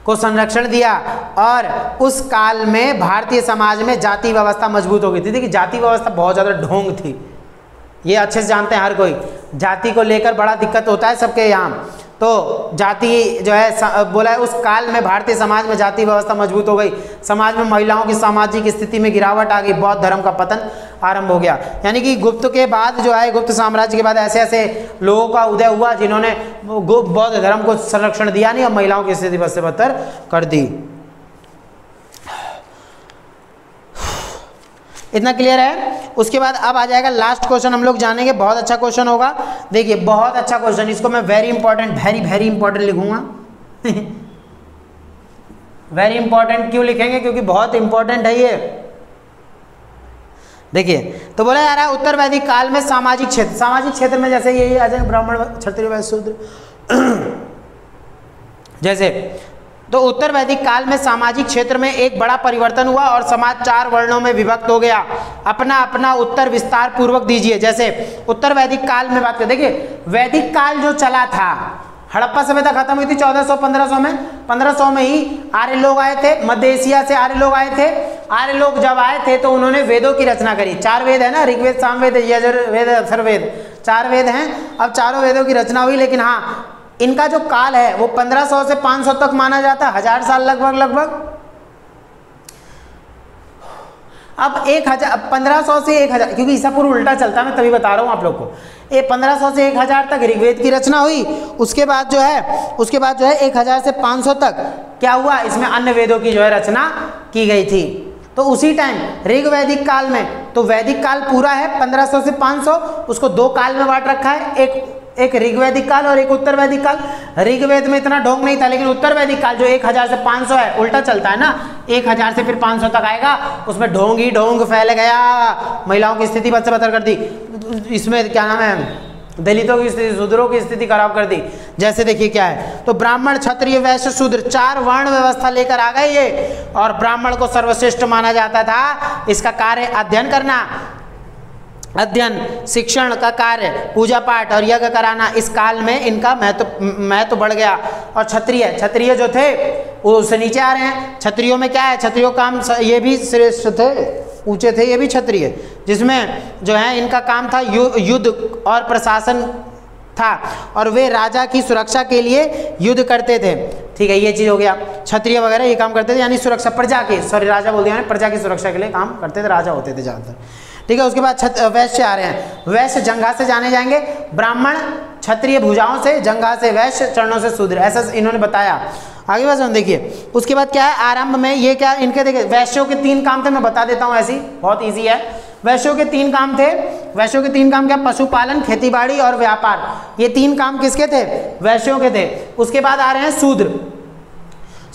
Speaker 1: को संरक्षण दिया और उस काल में भारतीय समाज में जाति व्यवस्था मजबूत हो गई थी। देखिए जाति व्यवस्था बहुत ज़्यादा ढोंग थी, ये अच्छे से जानते हैं हर कोई। जाति को लेकर बड़ा दिक्कत होता है सबके यहाँ। तो जाति जो है बोला है, उस काल में भारतीय समाज में जाति व्यवस्था मजबूत हो गई। समाज में महिलाओं की सामाजिक स्थिति में गिरावट आ गई, बौद्ध धर्म का पतन आरंभ हो गया। यानी कि गुप्त के बाद जो है, गुप्त साम्राज्य के बाद ऐसे ऐसे लोगों का उदय हुआ जिन्होंने बौद्ध धर्म को संरक्षण दिया नहीं और महिलाओं की स्थिति बद से बदतर कर दी। इतना क्लियर है। उसके बाद अब आ जाएगा लास्ट क्वेश्चन, हम लोग जानेंगे, बहुत अच्छा क्वेश्चन होगा। देखिए बहुत अच्छा क्वेश्चन, इसको मैं वेरी इंपॉर्टेंट लिखूंगा। वेरी इंपॉर्टेंट क्यों लिखेंगे? क्योंकि बहुत इंपॉर्टेंट है ये। देखिए तो बोला जा रहा है उत्तर वैदिक काल में सामाजिक क्षेत्र में जैसे ये आ जाए ब्राह्मण, क्षत्रिय, वैश्य, शूद्र, जैसे तो उत्तर वैदिक काल में सामाजिक क्षेत्र में एक बड़ा परिवर्तन हुआ और समाज 4 वर्णों में विभक्त हो गया। अपना अपना उत्तर विस्तार पूर्वक दीजिए। जैसे उत्तर वैदिक काल में बात करें, देखिए वैदिक काल जो चला था, हड़प्पा सभ्यता खत्म हुई थी 1400-1500 में। 1500 में ही आर्य लोग आए थे, मध्य एशिया से आर्य लोग आए थे। आर्य लोग जब आए थे तो उन्होंने वेदों की रचना करी। 4 वेद है ना, ऋग्वेद, सामवेद, यजुर्वेद, अथर्ववेद, 4 वेद हैं। अब चारों वेदों की रचना हुई, लेकिन हाँ इनका जो काल है वो 1500 से 500 तक माना जाता है, 1000 साल लगभग। अब 1500 से 1000, क्योंकि ईसा पूर्व उल्टा चलता है, मैं तभी बता रहा हूँ आप लोग को। ये 1500 से 1000 तक ऋग्वेद की रचना हुई। उसके बाद जो है 1000 से 500 तक क्या हुआ, इसमें अन्य वेदों की जो है रचना की गई थी। तो उसी टाइम ऋग वैदिक काल में, तो वैदिक काल पूरा है 1500 से 500, उसको 2 काल में बांट रखा है। एक एक ऋग्वैदिक काल और एक उत्तर वैदिक काल। ऋग्वेद में इतना ढोंग नहीं था, लेकिन उत्तर वैदिक काल जो 1000 से 500 है, उल्टा चलता है ना, 1000 से फिर 500 तक आएगा, उसमें ढोंग ही ढोंग फैल गया, महिलाओं की स्थिति बद से बदतर कर दी, इसमें क्या नाम है, दलितों की स्थिति, शूद्रों की स्थिति खराब कर दी। जैसे देखिए क्या है, तो ब्राह्मण क्षत्रिय वैश्य शूद्र 4 वर्ण व्यवस्था लेकर आ गए ये, और ब्राह्मण को सर्वश्रेष्ठ माना जाता था। इसका कार्य अध्ययन करना, अध्ययन शिक्षण का कार्य, पूजा पाठ और यज्ञ कराना, इस काल में इनका महत्व बढ़ गया। और क्षत्रिय जो थे वो उससे नीचे आ रहे हैं। क्षत्रियों में क्या है, क्षत्रियो काम ये भी श्रेष्ठ थे, ऊंचे थे ये भी क्षत्रिय, जिसमें जो है इनका काम था युद्ध और प्रशासन था, और वे राजा की सुरक्षा के लिए युद्ध करते थे। ठीक है, ये चीज़ हो गया, क्षत्रिय वगैरह ये काम करते थे, यानी सुरक्षा प्रजा की, सॉरी राजा बोल दिया मैंने, प्रजा की सुरक्षा के लिए काम करते थे, राजा होते थे ज़्यादातर। ठीक है, उसके बाद वैश्य आ रहे हैं। वैश्य जंघा से जाने जाएंगे, ब्राह्मण क्षत्रिय भुजाओं से, जंघा से वैश्य, चरणों से शूद्र, ऐसा इन्होंने बताया। आगे बात सुन देखिए, उसके बाद क्या है, आरंभ में ये क्या इनके, देखिए वैश्यों के 3 काम थे, मैं बता देता हूँ, ऐसी बहुत ईजी है। वैश्यों के 3 काम थे। वैश्यों के 3 काम क्या, पशुपालन, खेतीबाड़ी और व्यापार, ये 3 काम किसके थे, वैश्यों के थे। उसके बाद आ रहे हैं शूद्र,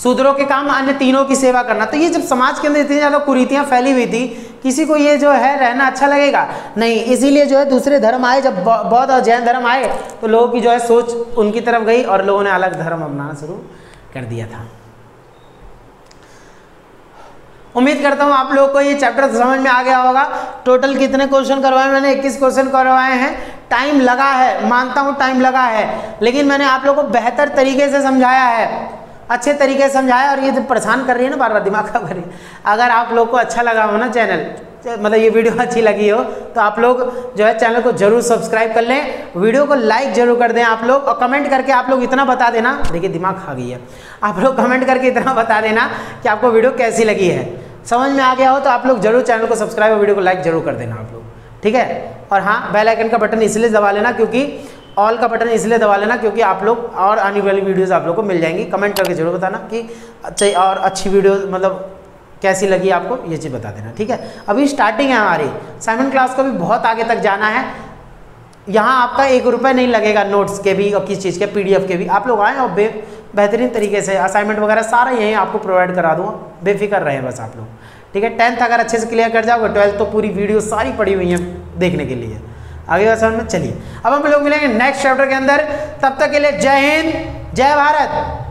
Speaker 1: शूद्रों के काम अन्य तीनों की सेवा करना। तो ये जब समाज के अंदर इतनी ज़्यादा कुरीतियाँ फैली हुई थी, किसी को ये जो है रहना अच्छा लगेगा नहीं, इसीलिए जो है दूसरे धर्म आए, जब बौद्ध और जैन धर्म आए तो लोगों की जो है सोच उनकी तरफ गई और लोगों ने अलग धर्म अपनाना शुरू कर दिया था। उम्मीद करता हूँ आप लोगों को ये चैप्टर समझ में आ गया होगा। टोटल कितने क्वेश्चन करवाए मैंने, 21 क्वेश्चन करवाए हैं। टाइम लगा है, मानता हूँ टाइम लगा है, लेकिन मैंने आप लोगों को बेहतर तरीके से समझाया है, अच्छे तरीके से समझाया। और ये जो परेशान कर रही है ना बार बार, दिमाग खराब कर रही है। अगर आप लोग को अच्छा लगा हो ना चैनल, मतलब ये वीडियो अच्छी लगी हो, तो आप लोग जो है चैनल को जरूर सब्सक्राइब कर लें, वीडियो को लाइक जरूर कर दें आप लोग, और कमेंट करके आप लोग इतना बता देना, देखिए दिमाग खा गई है, आप लोग कमेंट करके इतना बता देना कि आपको वीडियो कैसी लगी है, समझ में आ गया हो तो आप लोग जरूर चैनल को सब्सक्राइब और वीडियो को लाइक जरूर कर देना आप लोग, ठीक है। और हाँ, बेल आइकन का बटन इसलिए दबा लेना, क्योंकि ऑल का बटन इसलिए दबा लेना क्योंकि आप लोग और आने वाली वीडियोस आप लोग को मिल जाएंगी। कमेंट करके जरूर बताना कि अच्छा और अच्छी वीडियो मतलब कैसी लगी आपको, ये चीज़ बता देना, ठीक है। अभी स्टार्टिंग है हमारी, असाइनमेंट क्लास को भी बहुत आगे तक जाना है। यहाँ आपका 1 रुपये नहीं लगेगा नोट्स के भी और किस चीज़ के, PDF के भी। आप लोग आएँ और बेहतरीन तरीके से असाइनमेंट वगैरह सारा यहीं आपको प्रोवाइड करा दूँगा, बेफिक्र रहें बस आप लोग, ठीक है। 10th अगर अच्छे से क्लियर कर जाओगे, 12th तो पूरी वीडियो सारी पड़ी हुई है देखने के लिए। आगे बात समझ में, चलिए अब हम लोग मिलेंगे नेक्स्ट चैप्टर के अंदर। तब तक के लिए जय हिंद, जय भारत।